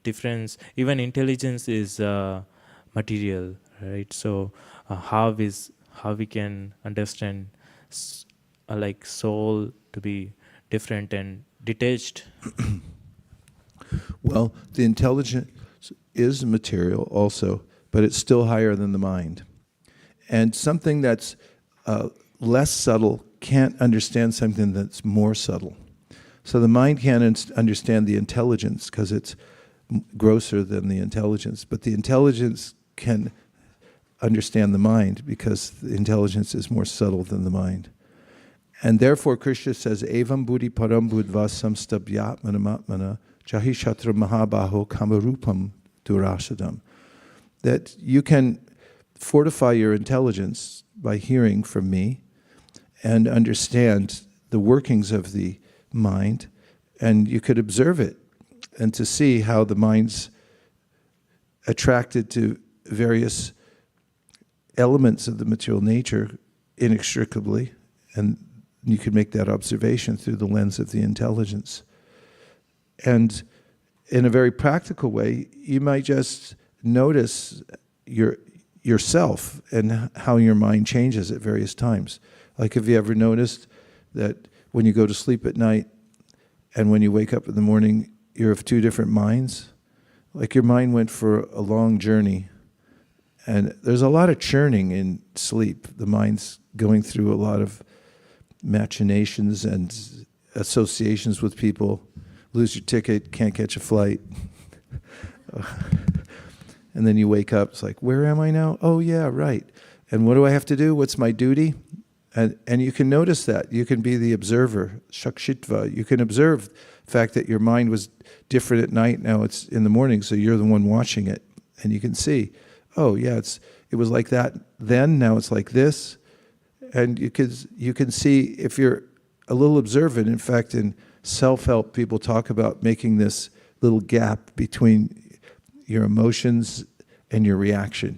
difference. Even intelligence is material, right? So, how we can understand like soul to be different and detached? Well, the intelligence is material also, but it's still higher than the mind. And something that's less subtle can't understand something that's more subtle. So the mind can't understand the intelligence because it's grosser than the intelligence, but the intelligence can understand the mind because the intelligence is more subtle than the mind. And therefore Krishna says, Evam buddhi param buddva samstabhyatmanamatmana jahi shatra mahabaho kamarupam durasadam. That you can fortify your intelligence by hearing from me and understand the workings of the mind, and you could observe it and to see how the mind's attracted to various elements of the material nature inextricably, and you could make that observation through the lens of the intelligence. And in a very practical way, you might just notice yourself and how your mind changes at various times. Like, have you ever noticed that when you go to sleep at night and when you wake up in the morning, you're of two different minds? Like, your mind went for a long journey, and there's a lot of churning in sleep. The mind's going through a lot of machinations and associations with people. Lose your ticket, can't catch a flight. And then you wake up, it's like, where am I now? Oh yeah, right. And what do I have to do? What's my duty? And you can notice that. You can be the observer, shakshitva. You can observe the fact that your mind was different at night, now it's in the morning, so you're the one watching it. And you can see, oh yeah, it was like that then, now it's like this. And you can see, if you're a little observant, in fact, in self-help, people talk about making this little gap between your emotions and your reaction.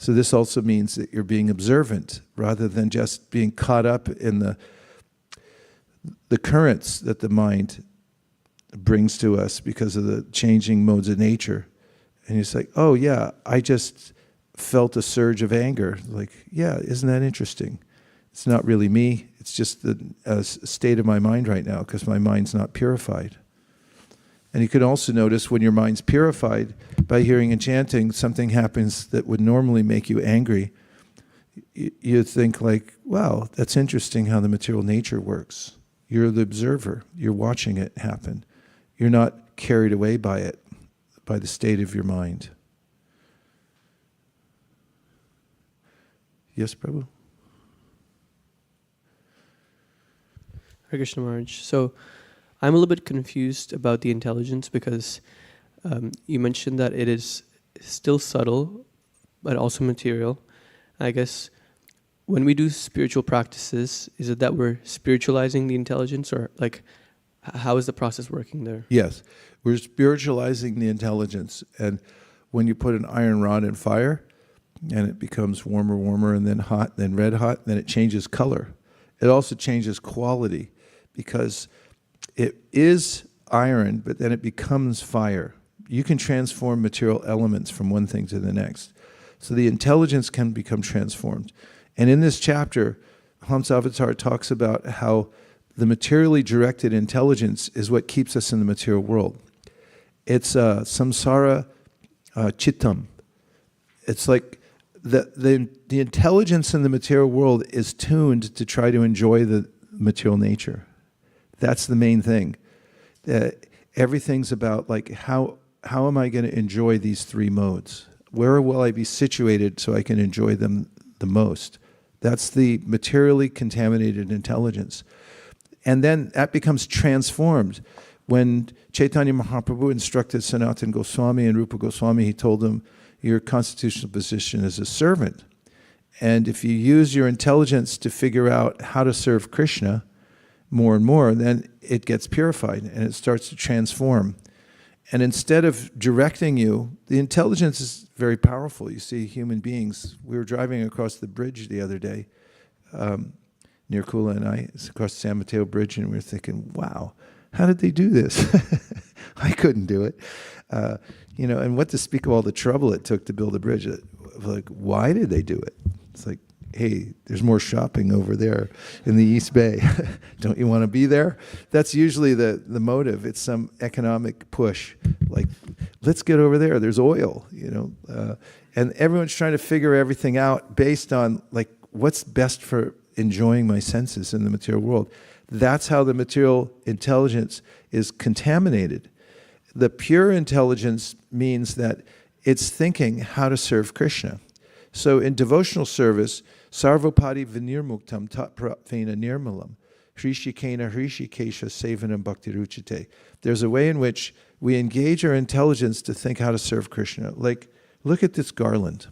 So this also means that you're being observant rather than just being caught up in the currents that the mind brings to us because of the changing modes of nature. And it's like, oh yeah, I just felt a surge of anger. Like, yeah, isn't that interesting? It's not really me. It's just the state of my mind right now because my mind's not purified. And you can also notice when your mind's purified, by hearing and chanting, something happens that would normally make you angry. You think like, wow, that's interesting how the material nature works. You're the observer. You're watching it happen. You're not carried away by it, by the state of your mind. Yes, Prabhu? Hare Krishna Maharaj. So I'm a little bit confused about the intelligence because you mentioned that it is still subtle, but also material. I guess when we do spiritual practices, is it that we're spiritualizing the intelligence, or like how is the process working there? Yes, we're spiritualizing the intelligence. And when you put an iron rod in fire, and it becomes warmer, and then hot, then red hot, then it changes color. It also changes quality because it is iron, but then it becomes fire. You can transform material elements from one thing to the next. So the intelligence can become transformed. And in this chapter, Hansavatar talks about how the materially directed intelligence is what keeps us in the material world. It's samsara chittam. It's like the intelligence in the material world is tuned to try to enjoy the material nature. That's the main thing. Everything's about like how am I going to enjoy these three modes? Where will I be situated so I can enjoy them the most? That's the materially contaminated intelligence. And then that becomes transformed. When Caitanya Mahāprabhu instructed Sanatana Goswami and Rupa Goswami, he told them, your constitutional position is a servant. And if you use your intelligence to figure out how to serve Krishna more and more, then it gets purified and it starts to transform. And instead of directing you, the intelligence is very powerful. You see human beings. We were driving across the bridge the other day, near Kula and I, across the San Mateo Bridge, and we were thinking, wow, how did they do this? I couldn't do it. And what to speak of all the trouble it took to build a bridge. Like, why did they do it? It's like, hey, there's more shopping over there in the East Bay. Don't you want to be there? That's usually the motive. It's some economic push. Like, let's get over there. There's oil, and everyone's trying to figure everything out based on like what's best for enjoying my senses in the material world. That's how the material intelligence is contaminated. The pure intelligence means that it's thinking how to serve Krishna. So in devotional service, sarvopati vinirmuktam tatprapvena nirmalam, hrishikena hrishikesha sevanam bhaktiruchite. There's a way in which we engage our intelligence to think how to serve Krishna. Like, look at this garland.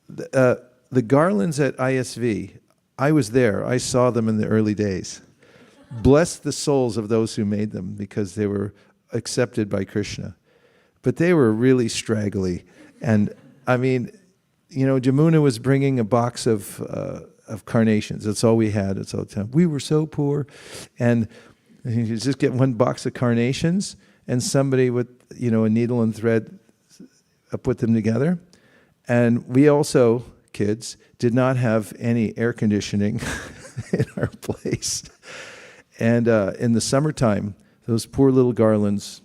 The garlands at ISV, I was there. I saw them in the early days. Bless the souls of those who made them because they were accepted by Krishna. But they were really straggly. And I mean, Jamuna was bringing a box of carnations. That's all we had. That's all the time. We were so poor. And you could just get one box of carnations and somebody with, a needle and thread put them together. And we also, kids, did not have any air conditioning in our place. And in the summertime, those poor little garlands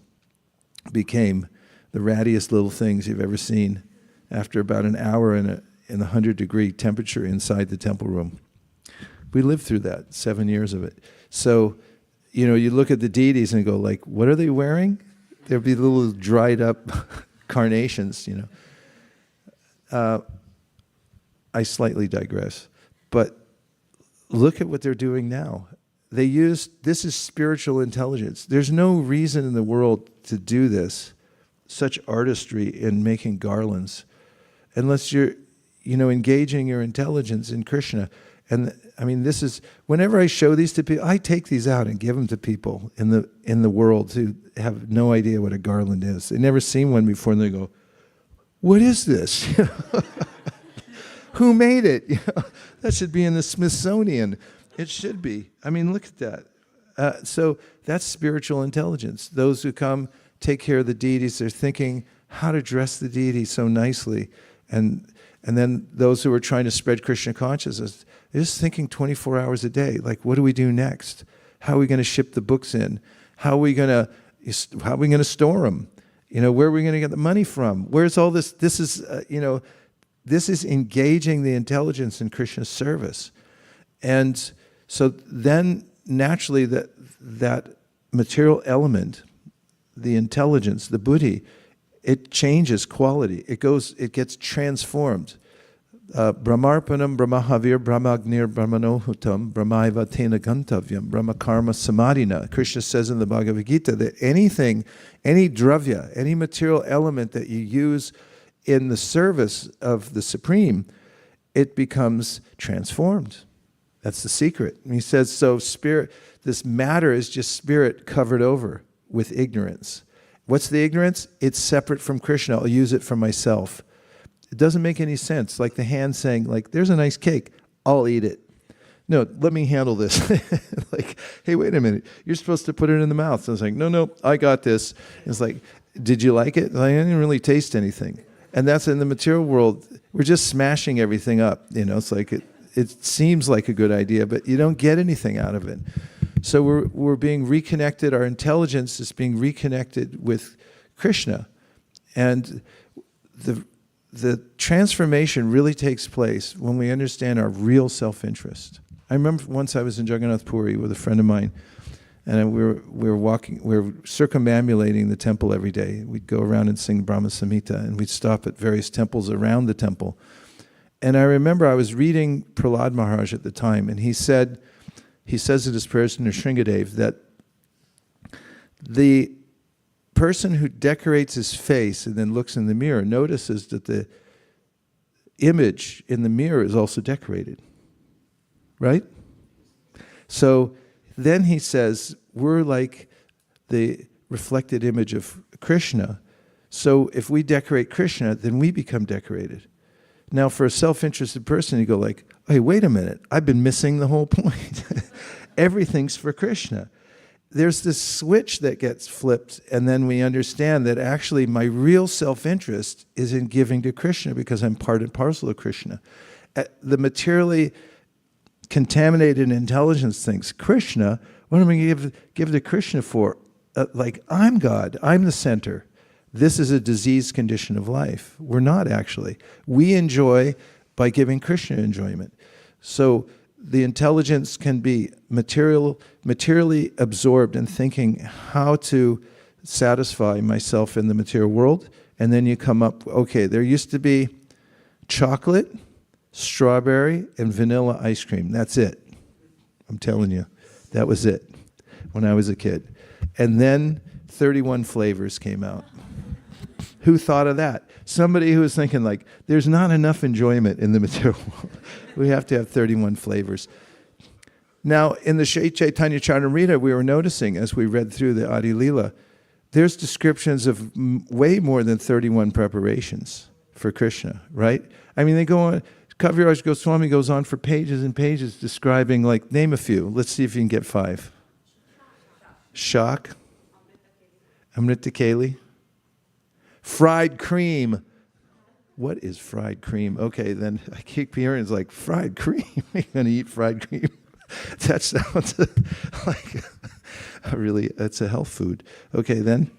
became the rattiest little things you've ever seen after about an hour in the 100-degree temperature inside the temple room. We lived through that, 7 years of it. So, you look at the deities and go like, what are they wearing? There'd be little dried up carnations, I slightly digress. But look at what they're doing now. This is spiritual intelligence. There's no reason in the world to do this, such artistry in making garlands, unless you're, engaging your intelligence in Krishna. And I mean, this is, whenever I show these to people, I take these out and give them to people in the world who have no idea what a garland is. They've never seen one before, and they go, what is this? Who made it? You know, that should be in the Smithsonian. It should be. I mean, look at that. So that's spiritual intelligence. Those who come take care of the deities, they're thinking how to dress the deity so nicely. And then those who are trying to spread Krishna consciousness, they're just thinking 24 hours a day. Like, what do we do next? How are we going to ship the books in? How are we going to store them? You know, where are we going to get the money from? Where's all this? This is, this is engaging the intelligence in Krishna's service. And so then naturally that material element, the intelligence, the buddhi, it changes quality. It gets transformed. Brahmarpanam, Brahmahavir, Brahmagnir, Brahmanohutam, Brahmaiva tena gantavyam, Brahmakarma samadhina. Krishna says in the Bhagavad Gita that anything, any dravya, any material element that you use in the service of the Supreme, it becomes transformed. That's the secret. And he says, so spirit, this matter is just spirit covered over with ignorance. What's the ignorance? It's separate from Krishna. I'll use it for myself. It doesn't make any sense. Like the hand saying, like, there's a nice cake. I'll eat it. No, let me handle this. Like, hey, wait a minute. You're supposed to put it in the mouth. So I was like, no, I got this. It's like, did you like it? Like, I didn't really taste anything. And that's in the material world. We're just smashing everything up. You know, it's like it seems like a good idea, but you don't get anything out of it. So we're being reconnected. Our intelligence is being reconnected with Krishna. And the transformation really takes place when we understand our real self-interest. I remember once I was in Jagannath Puri with a friend of mine, and we were circumambulating the temple every day. We'd go around and sing Brahma Samhita, and we'd stop at various temples around the temple. And I remember I was reading Prahlad Maharaj at the time, and he says in his prayers to Nrsingadev that the person who decorates his face and then looks in the mirror notices that the image in the mirror is also decorated. Right? So then he says, we're like the reflected image of Krishna. So if we decorate Krishna, then we become decorated. Now, for a self-interested person, you go like, hey, wait a minute, I've been missing the whole point. Everything's for Krishna. There's this switch that gets flipped, and then we understand that actually my real self-interest is in giving to Krishna because I'm part and parcel of Krishna. The materially contaminated intelligence thinks, Krishna, what am I going to give to Krishna for? Like, I'm God, I'm the center. This is a diseased condition of life. We're not actually. We enjoy by giving Krishna enjoyment. So the intelligence can be materially absorbed in thinking how to satisfy myself in the material world, and then you come up, okay, there used to be chocolate, strawberry, and vanilla ice cream. That's it. I'm telling you, that was it when I was a kid. And then 31 flavors came out. Who thought of that? Somebody who was thinking like, there's not enough enjoyment in the material world. We have to have 31 flavors. Now, in the Sri Chaitanya Charitamrita, we were noticing as we read through the Adi Lila, there's descriptions of way more than 31 preparations for Krishna, right? I mean, they go on, Kaviraj Goswami goes on for pages and pages describing, like, name a few. Let's see if you can get 5. Shak, Amrita Keli, fried cream. What is fried cream? Okay, then I keep hearing it's like, fried cream? You're going to eat fried cream? That sounds like it's a health food. Okay, then.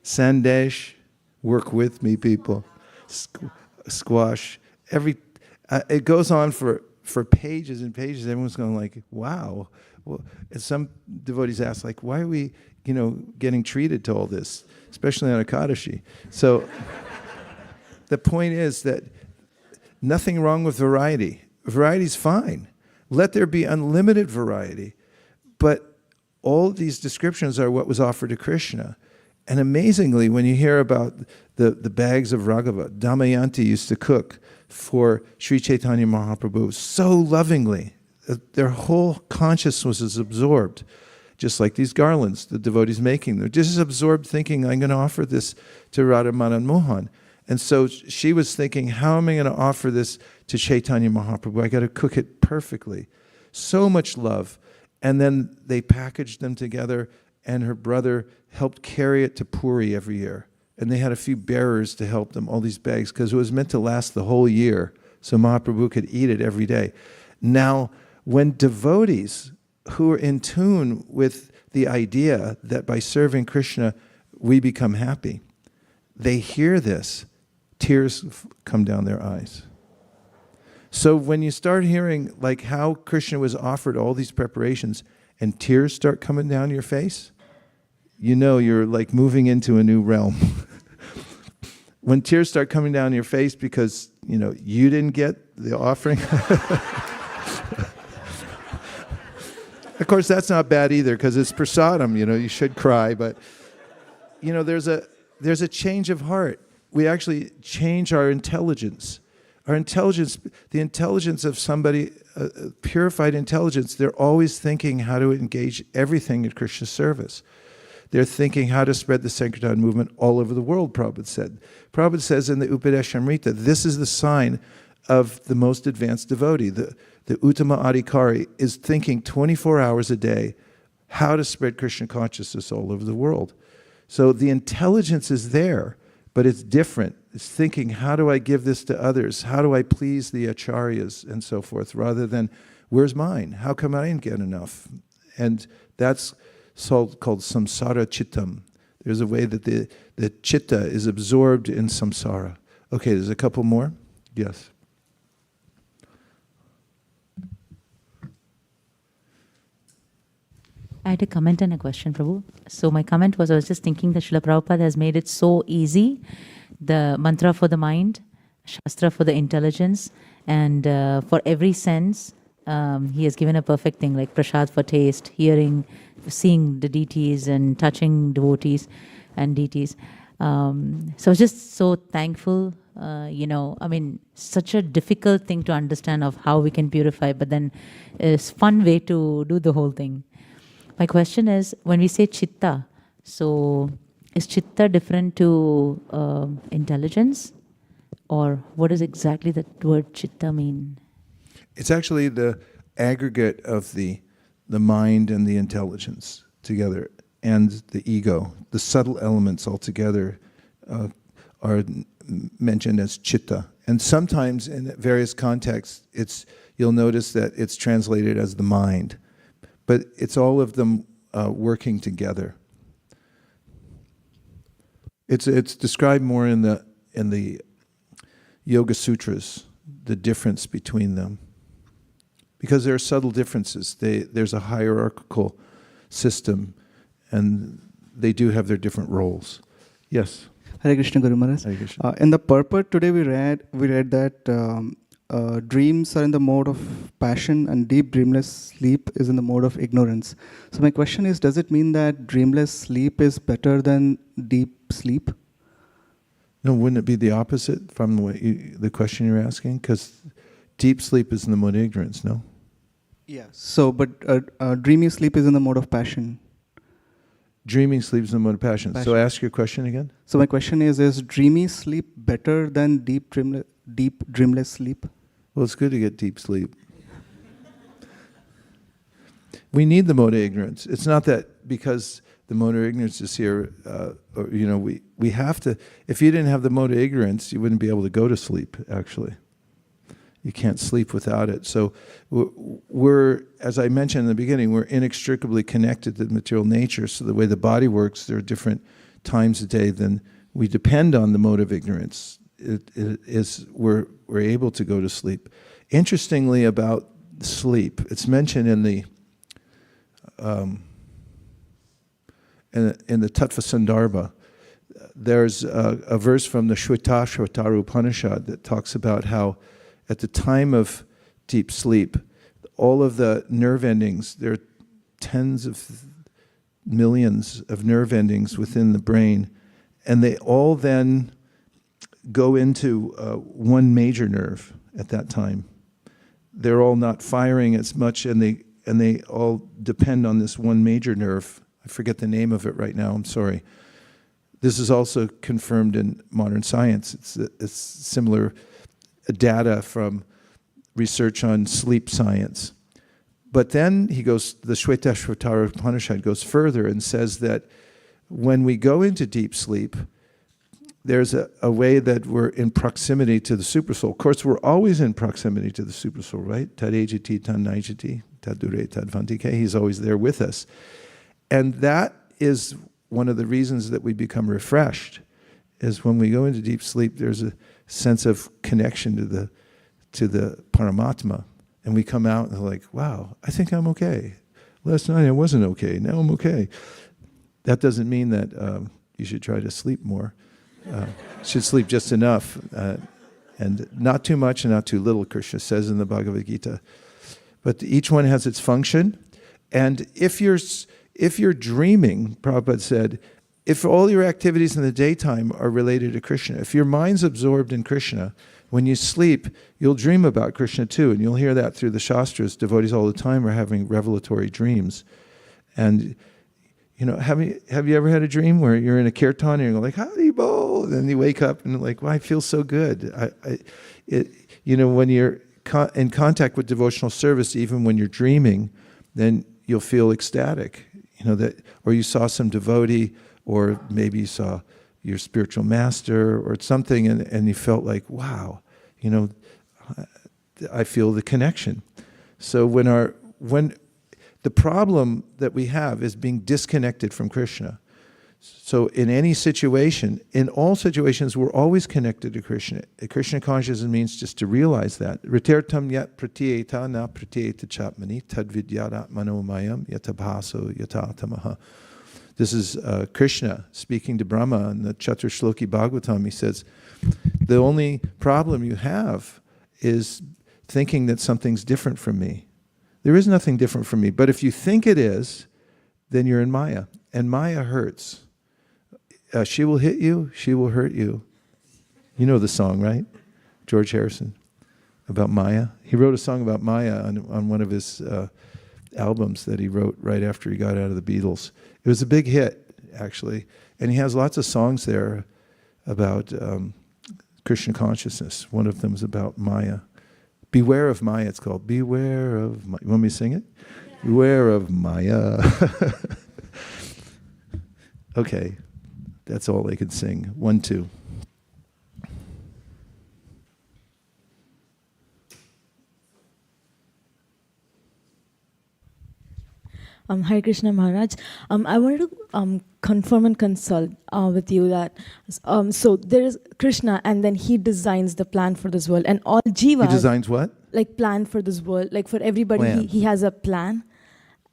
Sandesh, work with me, people. Squash. It goes on for pages and pages. Everyone's going like, wow. Well, and some devotees ask, like, why are we, getting treated to all this, especially on Ekadashi? So the point is that nothing wrong with variety. Variety's fine. Let there be unlimited variety. But all these descriptions are what was offered to Krishna. And amazingly, when you hear about the bags of Raghava, Damayanti used to cook for Sri Caitanya Mahāprabhu so lovingly. Their whole consciousness was absorbed. just like these garlands the devotees making. They're just absorbed thinking, I'm going to offer this to Radha Madan Mohan. And so she was thinking, how am I going to offer this to Caitanya Mahāprabhu? I got to cook it perfectly. So much love. And then they packaged them together, and her brother helped carry it to Puri every year. And they had a few bearers to help them, all these bags, because it was meant to last the whole year, so Mahaprabhu could eat it every day. Now, when devotees who are in tune with the idea that by serving Krishna, we become happy, they hear this, tears come down their eyes. So when you start hearing like how Krishna was offered all these preparations and tears start coming down your face, you know you're like moving into a new realm. When tears start coming down your face because, you know, you didn't get the offering. Of course, that's not bad either because it's prasadam, you know, you should cry. But, you know, there's a change of heart. We actually change our intelligence. Our intelligence, the intelligence of somebody, purified intelligence, they're always thinking how to engage everything in Krishna's service. They're thinking how to spread the Sankirtan movement all over the world, Prabhupada said. Prabhupada says in the Upadeshamrita, this is the sign of the most advanced devotee. The Uttama Adhikari is thinking 24 hours a day how to spread Krishna consciousness all over the world. So the intelligence is there, but it's different. It's thinking, how do I give this to others? How do I please the acharyas and so forth, rather than, where's mine? How come I didn't get enough? And that's called samsara chittam. There's a way that the chitta is absorbed in samsara. Okay, there's a couple more. Yes. I had a comment and a question, Prabhu. So my comment was, I was just thinking that Srila Prabhupada has made it so easy. The mantra for the mind, shastra for the intelligence, and for every sense, he has given a perfect thing, like prasad for taste, hearing, seeing the deities and touching devotees and deities. So I was just so thankful, I mean, such a difficult thing to understand of how we can purify, but then it's a fun way to do the whole thing. My question is, when we say chitta, so is chitta different to intelligence? Or what does exactly that word chitta mean? It's actually the aggregate of the mind and the intelligence together, and the ego. The subtle elements all together are mentioned as chitta. And sometimes in various contexts, you'll notice that it's translated as the mind. But it's all of them working together. It's described more in the Yoga Sutras, the difference between them. Because there are subtle differences. There's a hierarchical system, and they do have their different roles. Yes? Hare Krishna, Guru Maharaj. Hare Krishna. In the purport today we read that dreams are in the mode of passion and deep dreamless sleep is in the mode of ignorance. So my question is, does it mean that dreamless sleep is better than deep sleep? No, wouldn't it be the opposite from the question you're asking? Because deep sleep is in the mode of ignorance, no? Yeah. So, but dreamy sleep is in the mode of passion. Dreaming sleep is in the mode of passion. So ask your question again. So my question is dreamy sleep better than deep dreamless sleep? Well, it's good to get deep sleep. We need the mode of ignorance. It's not that because the mode of ignorance is here, we have to, if you didn't have the mode of ignorance, you wouldn't be able to go to sleep, actually. You can't sleep without it. So we're, as I mentioned in the beginning, we're inextricably connected to the material nature. So the way the body works, there are different times a day, then we depend on the mode of ignorance. We're able to go to sleep. Interestingly about sleep, it's mentioned in the Tattva Sandarbha. There's a verse from the Shvetashvatara Upanishad that talks about how at the time of deep sleep, all of the nerve endings, there are tens of millions of nerve endings within the brain, and they all then go into one major nerve at that time. They're all not firing as much, and and they all depend on this one major nerve. I forget the name of it right now, I'm sorry. This is also confirmed in modern science. It's similar data from research on sleep science. But then he goes, the Shvetashvatara Upanishad goes further and says that when we go into deep sleep, there's a way that we're in proximity to the Supersoul. Of course, we're always in proximity to the Supersoul, right? Tadejati, tannaijati, tadure, tadvantike. He's always there with us. And that is one of the reasons that we become refreshed, is when we go into deep sleep, there's a sense of connection to the Paramatma. And we come out and like, wow, I think I'm okay. Last night I wasn't okay, now I'm okay. That doesn't mean that you should try to sleep more. Should sleep just enough, and not too much and not too little, Krishna says in the Bhagavad Gita. But each one has its function. And if you're dreaming, Prabhupada said, if all your activities in the daytime are related to Krishna, if your mind's absorbed in Krishna, when you sleep, you'll dream about Krishna too. And you'll hear that through the Shastras. Devotees all the time are having revelatory dreams. And you know, have you ever had a dream where you're in a kirtan and you're like, Hari Bol, and then you wake up and you're like, well, I feel so good. When you're in contact with devotional service, even when you're dreaming, then you'll feel ecstatic. Or you saw some devotee, or maybe you saw your spiritual master or something, and you felt like, wow, I feel the connection. So when the problem that we have is being disconnected from Krishna. So in any situation, in all situations, we're always connected to Krishna. Krishna consciousness means just to realize that. Ritirtam yat pratyeta na pratyeta chapmani tadvidyada manomayam yatabhaso yatatamaha. This is Krishna speaking to Brahma in the Chaturshloki Bhagavatam. He says, the only problem you have is thinking that something's different from me. There is nothing different from me. But if you think it is, then you're in Maya. And Maya hurts. She will hit you, she will hurt you. You know the song, right? George Harrison, about Maya. He wrote a song about Maya on one of his albums that he wrote right after he got out of the Beatles. It was a big hit, actually. And he has lots of songs there about Krishna consciousness. One of them is about Maya. Beware of Maya, it's called. Beware of Maya. You want me to sing it? Yeah. Beware of Maya. Okay, that's all I can sing. 1, 2. Hare Krishna Maharaj. I wanted to confirm and consult with you that so there is Krishna, and then he designs the plan for this world, and all jivas. He designs what? Like plan for this world, like for everybody. Plan. He has a plan,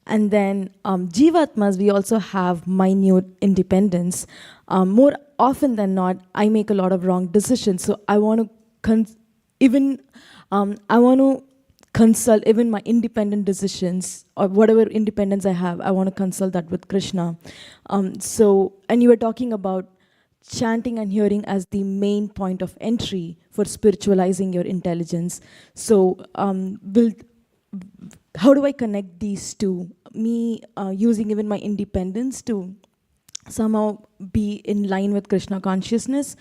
and then jivatmas, we also have minute independence. More often than not, I make a lot of wrong decisions. So I want to consult even my independent decisions, or whatever independence I have, I want to consult that with Krishna. And you were talking about chanting and hearing as the main point of entry for spiritualizing your intelligence. So how do I connect these two? Me using even my independence to somehow be in line with Krishna consciousness,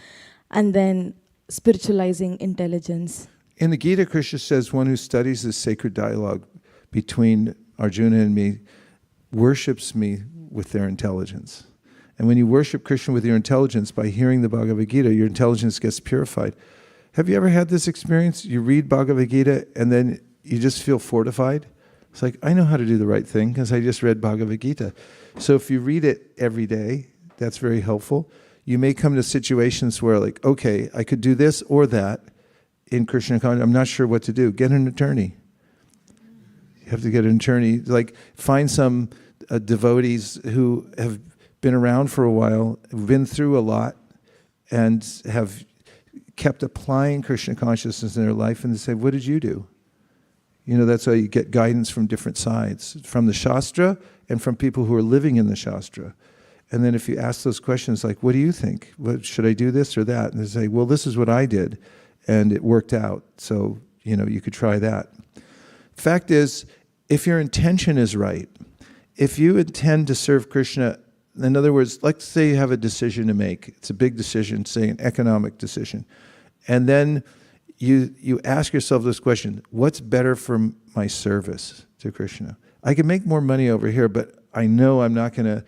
and then spiritualizing intelligence. In the Gita, Krishna says one who studies this sacred dialogue between Arjuna and me worships me with their intelligence. And when you worship Krishna with your intelligence, by hearing the Bhagavad Gita, your intelligence gets purified. Have you ever had this experience? You read Bhagavad Gita and then you just feel fortified? It's like, I know how to do the right thing because I just read Bhagavad Gita. So if you read it every day, that's very helpful. You may come to situations where like, okay, I could do this or that. In Krishna consciousness, I'm not sure what to do. Get an attorney. You have to get an attorney. Like, find some devotees who have been around for a while, have been through a lot, and have kept applying Krishna consciousness in their life, and they say, what did you do? That's how you get guidance from different sides, from the Shastra and from people who are living in the Shastra. And then if you ask those questions like, what do you think? Should I do this or that? And they say, well, this is what I did. And it worked out, so you could try that. Fact is, if your intention is right, if you intend to serve Krishna, in other words, let's say you have a decision to make. It's a big decision, say an economic decision. And then you ask yourself this question, what's better for my service to Krishna? I can make more money over here, but I know I'm not going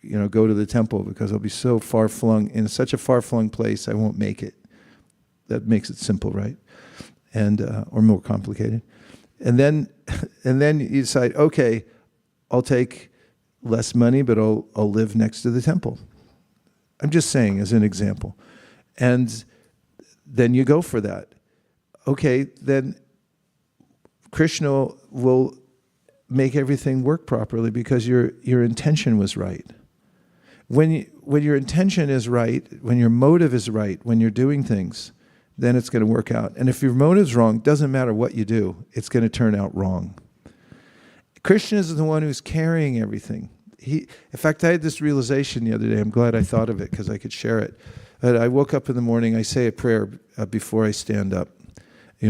to go to the temple because I'll be so far-flung, in such a far-flung place, I won't make it. That makes it simple, right? And or more complicated. And then you decide, okay, I'll take less money, but I'll live next to the temple. I'm just saying as an example. And then you go for that. Okay, then Krishna will make everything work properly because your intention was right. When your intention is right, when your motive is right, when you're doing things, then it's going to work out. And if your motive's wrong, it doesn't matter what you do, it's going to turn out wrong. Krishna is the one who's carrying everything. In fact, I had this realization the other day. I'm glad I thought of it because I could share it. I woke up in the morning, I say a prayer before I stand up.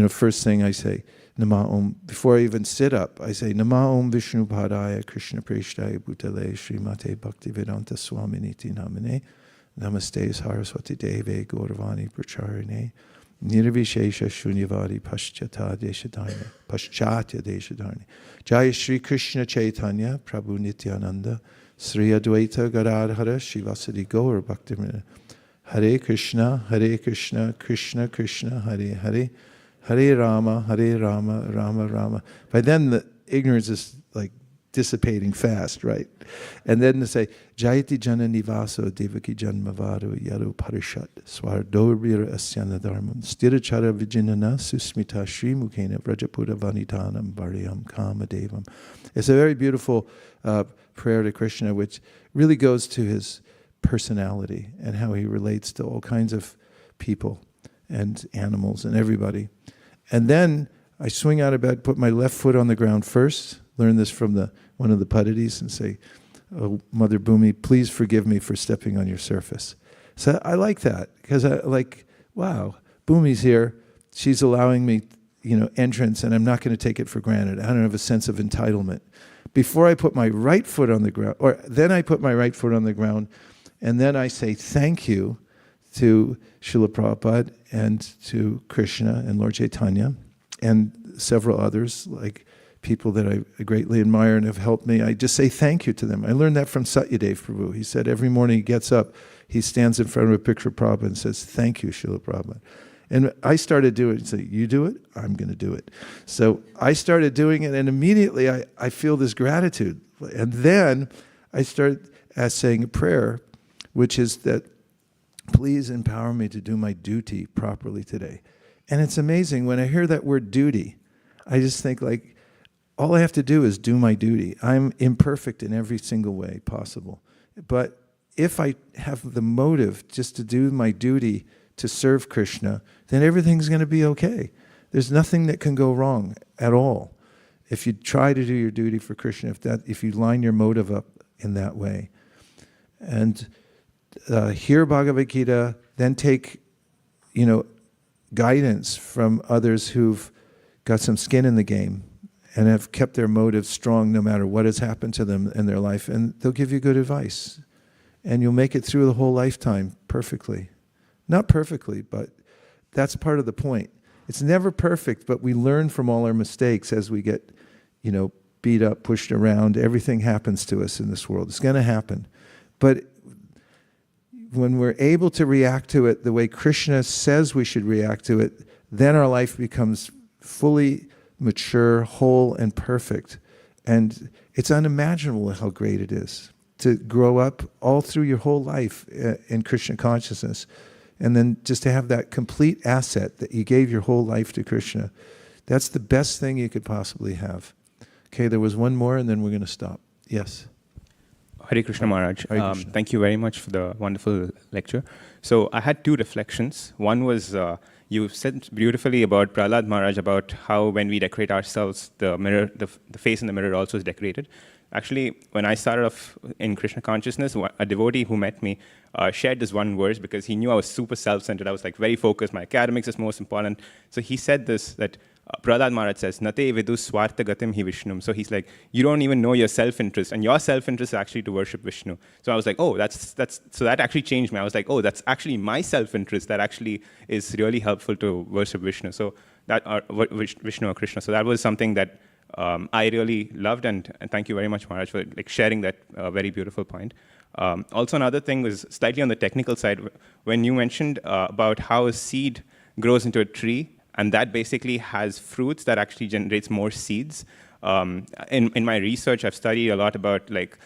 First thing I say, Nama Om. Before I even sit up, I say, Nama Om Vishnu Padaya Krishna Preshtaya Bhutale Śrīmate Bhaktivedanta Swaminiti Namane Namaste Saraswati Deve Gauravani Pracharine Nirvishesha Shunyavadi Paschatya Deshadarni Jaya Shri Krishna Caitanya Prabhu Nityananda Sri Advaita Gadadhara Shivasadi Gaur Bhaktivinoda Hare Krishna, Krishna Krishna, Hare Hare, Hare Rama, Rama Rama. By then the ignorance is like dissipating fast, right? And then to say, Jayati Jana Nivaso Devaki Janmavado Yadu Parishat Swardobhira Asyana Dharmam Sthirachara Vijinana Susmita Shri Mukhena Vrajaputa Vanitanam Varyam Kama Devam. It's a very beautiful prayer to Krishna, which really goes to his personality and how he relates to all kinds of people and animals and everybody. And then I swing out of bed, put my left foot on the ground first, learn this from one of the parityas, and say, oh, Mother Bhumi, please forgive me for stepping on your surface. So I like that, because wow, Bhumi's here, she's allowing me, entrance, and I'm not going to take it for granted. I don't have a sense of entitlement. Before I put my right foot on the ground, then I put my right foot on the ground, and then I say thank you to Srila Prabhupada and to Krishna and Lord Chaitanya and several others, like people that I greatly admire and have helped me. I just say thank you to them. I learned that from Satyadev Prabhu. He said every morning he gets up, he stands in front of a picture of Prabhupada and says, thank you, Srila Prabhupada. And I started doing it. And say, you do it, I'm going to do it. So I started doing it, and immediately I feel this gratitude. And then I started saying a prayer, which is that, please empower me to do my duty properly today. And it's amazing, when I hear that word duty, I just think all I have to do is do my duty. I'm imperfect in every single way possible. But if I have the motive just to do my duty to serve Krishna, then everything's going to be okay. There's nothing that can go wrong at all. If you try to do your duty for Krishna, if you line your motive up in that way. And hear Bhagavad Gita, then take, guidance from others who've got some skin in the game and have kept their motives strong no matter what has happened to them in their life, and they'll give you good advice. And you'll make it through the whole lifetime perfectly. Not perfectly, but that's part of the point. It's never perfect, but we learn from all our mistakes as we get, beat up, pushed around. Everything happens to us in this world. It's going to happen. But when we're able to react to it the way Krishna says we should react to it, then our life becomes fully mature, whole, and perfect. And it's unimaginable how great it is to grow up all through your whole life in Krishna consciousness. And then just to have that complete asset that you gave your whole life to Krishna, that's the best thing you could possibly have. Okay, there was one more, and then we're going to stop. Yes. Hare Krishna Maharaj. Hare Krishna. Thank you very much for the wonderful lecture. So I had two reflections. One was you said beautifully about Prahlad Maharaj, about how when we decorate ourselves, the mirror, the face in the mirror also is decorated. Actually, when I started off in Krishna consciousness, a devotee who met me shared this one verse because he knew I was super self-centered. I was very focused. My academics is most important. So he said this, that Prahlad Maharaj says, Nate vidu swartha gatim hi Vishnum. So he's like, you don't even know your self-interest, and your self-interest is actually to worship Vishnu. So I was like, oh, so that actually changed me. I was like, oh, that's actually my self-interest that actually is really helpful to worship Vishnu. So that, Vishnu or Krishna. So that was something that I really loved, and thank you very much, Maharaj, for like sharing that very beautiful point. Also, another thing was slightly on the technical side, when you mentioned about how a seed grows into a tree, and that basically has fruits that actually generates more seeds. In my research, I've studied a lot about like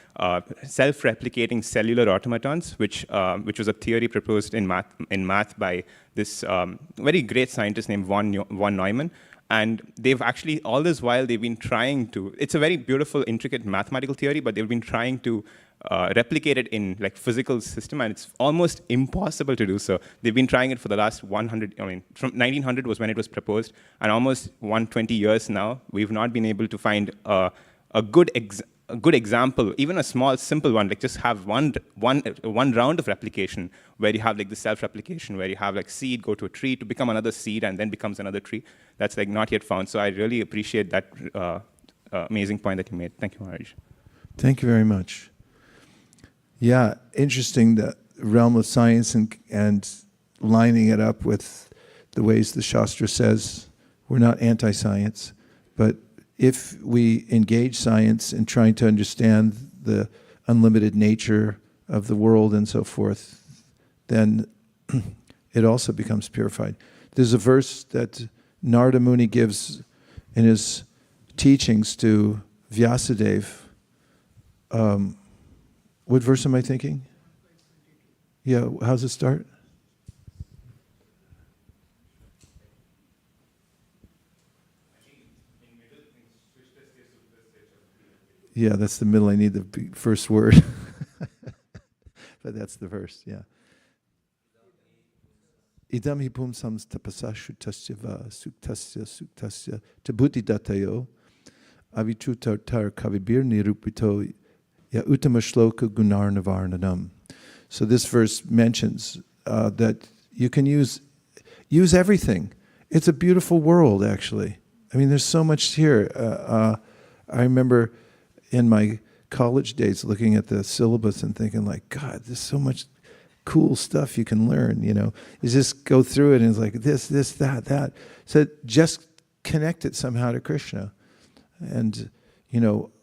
self-replicating cellular automatons, which was a theory proposed in math by this very great scientist named von Neumann. And they've actually, all this while, they've been trying to, it's a very beautiful, intricate mathematical theory, but they've been trying to replicate it in like physical system, and it's almost impossible to do so. They've been trying it for the last 100, from 1900 was when it was proposed, and almost 120 years now, we've not been able to find a good example, even a small, simple one, like just have one round of replication where you have like the self-replication, where you have like seed go to a tree to become another seed and then becomes another tree. That's like not yet found. So I really appreciate that amazing point that you made. Thank you, Maharaj. Thank you very much. Yeah, interesting, the realm of science and lining it up with the ways the Shastra says. We're not anti-science, but if we engage science in trying to understand the unlimited nature of the world and so forth, then it also becomes purified. There's a verse that Narada Muni gives in his teachings to Vyasadeva. What verse am I thinking? Yeah, how's it start? Yeah, that's the middle. I need the first word. But that's the verse, yeah. Idam hi pumsam tapasa shutasya va suktasya tabuti datayo avichutar kavibir nirupito ya uttama shloka gunar navarnanam. So this verse mentions that you can use everything. It's a beautiful world, actually. I mean, there's so much here. I remember in my college days looking at the syllabus and thinking like, God, there's so much cool stuff you can learn, You just go through it and it's like this, that. So just connect it somehow to Krishna. And,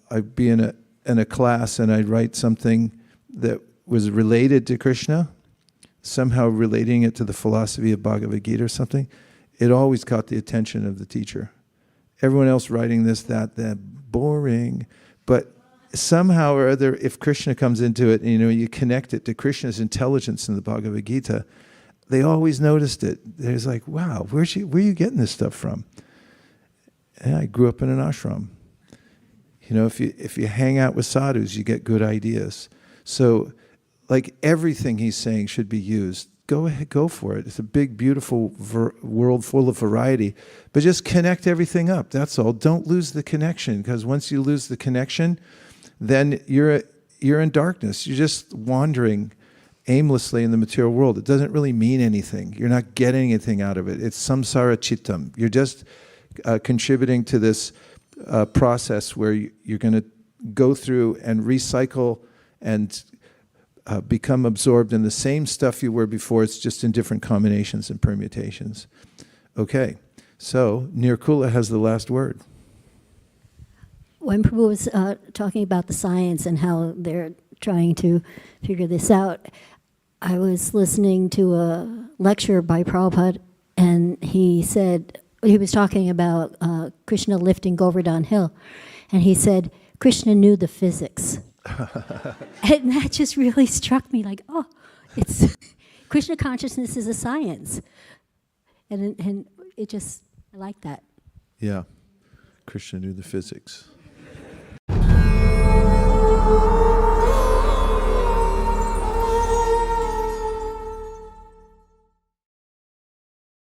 I'd be in a class and I'd write something that was related to Krishna, somehow relating it to the philosophy of Bhagavad Gita or something. It always caught the attention of the teacher. Everyone else writing this, that, boring. But somehow or other, if Krishna comes into it, and, you connect it to Krishna's intelligence in the Bhagavad Gita, they always noticed it. There's like, wow, where are you getting this stuff from? And I grew up in an ashram. If you hang out with sadhus, you get good ideas. So, like everything he's saying should be used. Go ahead, go for it. It's a big, beautiful world full of variety. But just connect everything up, that's all. Don't lose the connection, because once you lose the connection, then you're in darkness. You're just wandering aimlessly in the material world. It doesn't really mean anything. You're not getting anything out of it. It's samsara chittam. You're just contributing to this process where you're going to go through and recycle and become absorbed in the same stuff you were before. It's just in different combinations and permutations. Okay, so Nirkula has the last word. When Prabhu was talking about the science and how they're trying to figure this out, I was listening to a lecture by Prabhupada, and he was talking about Krishna lifting Govardhan Hill, and he said, Krishna knew the physics. And that just really struck me like, oh, it's Krishna consciousness is a science. And it just, I like that. Yeah, Krishna knew the physics.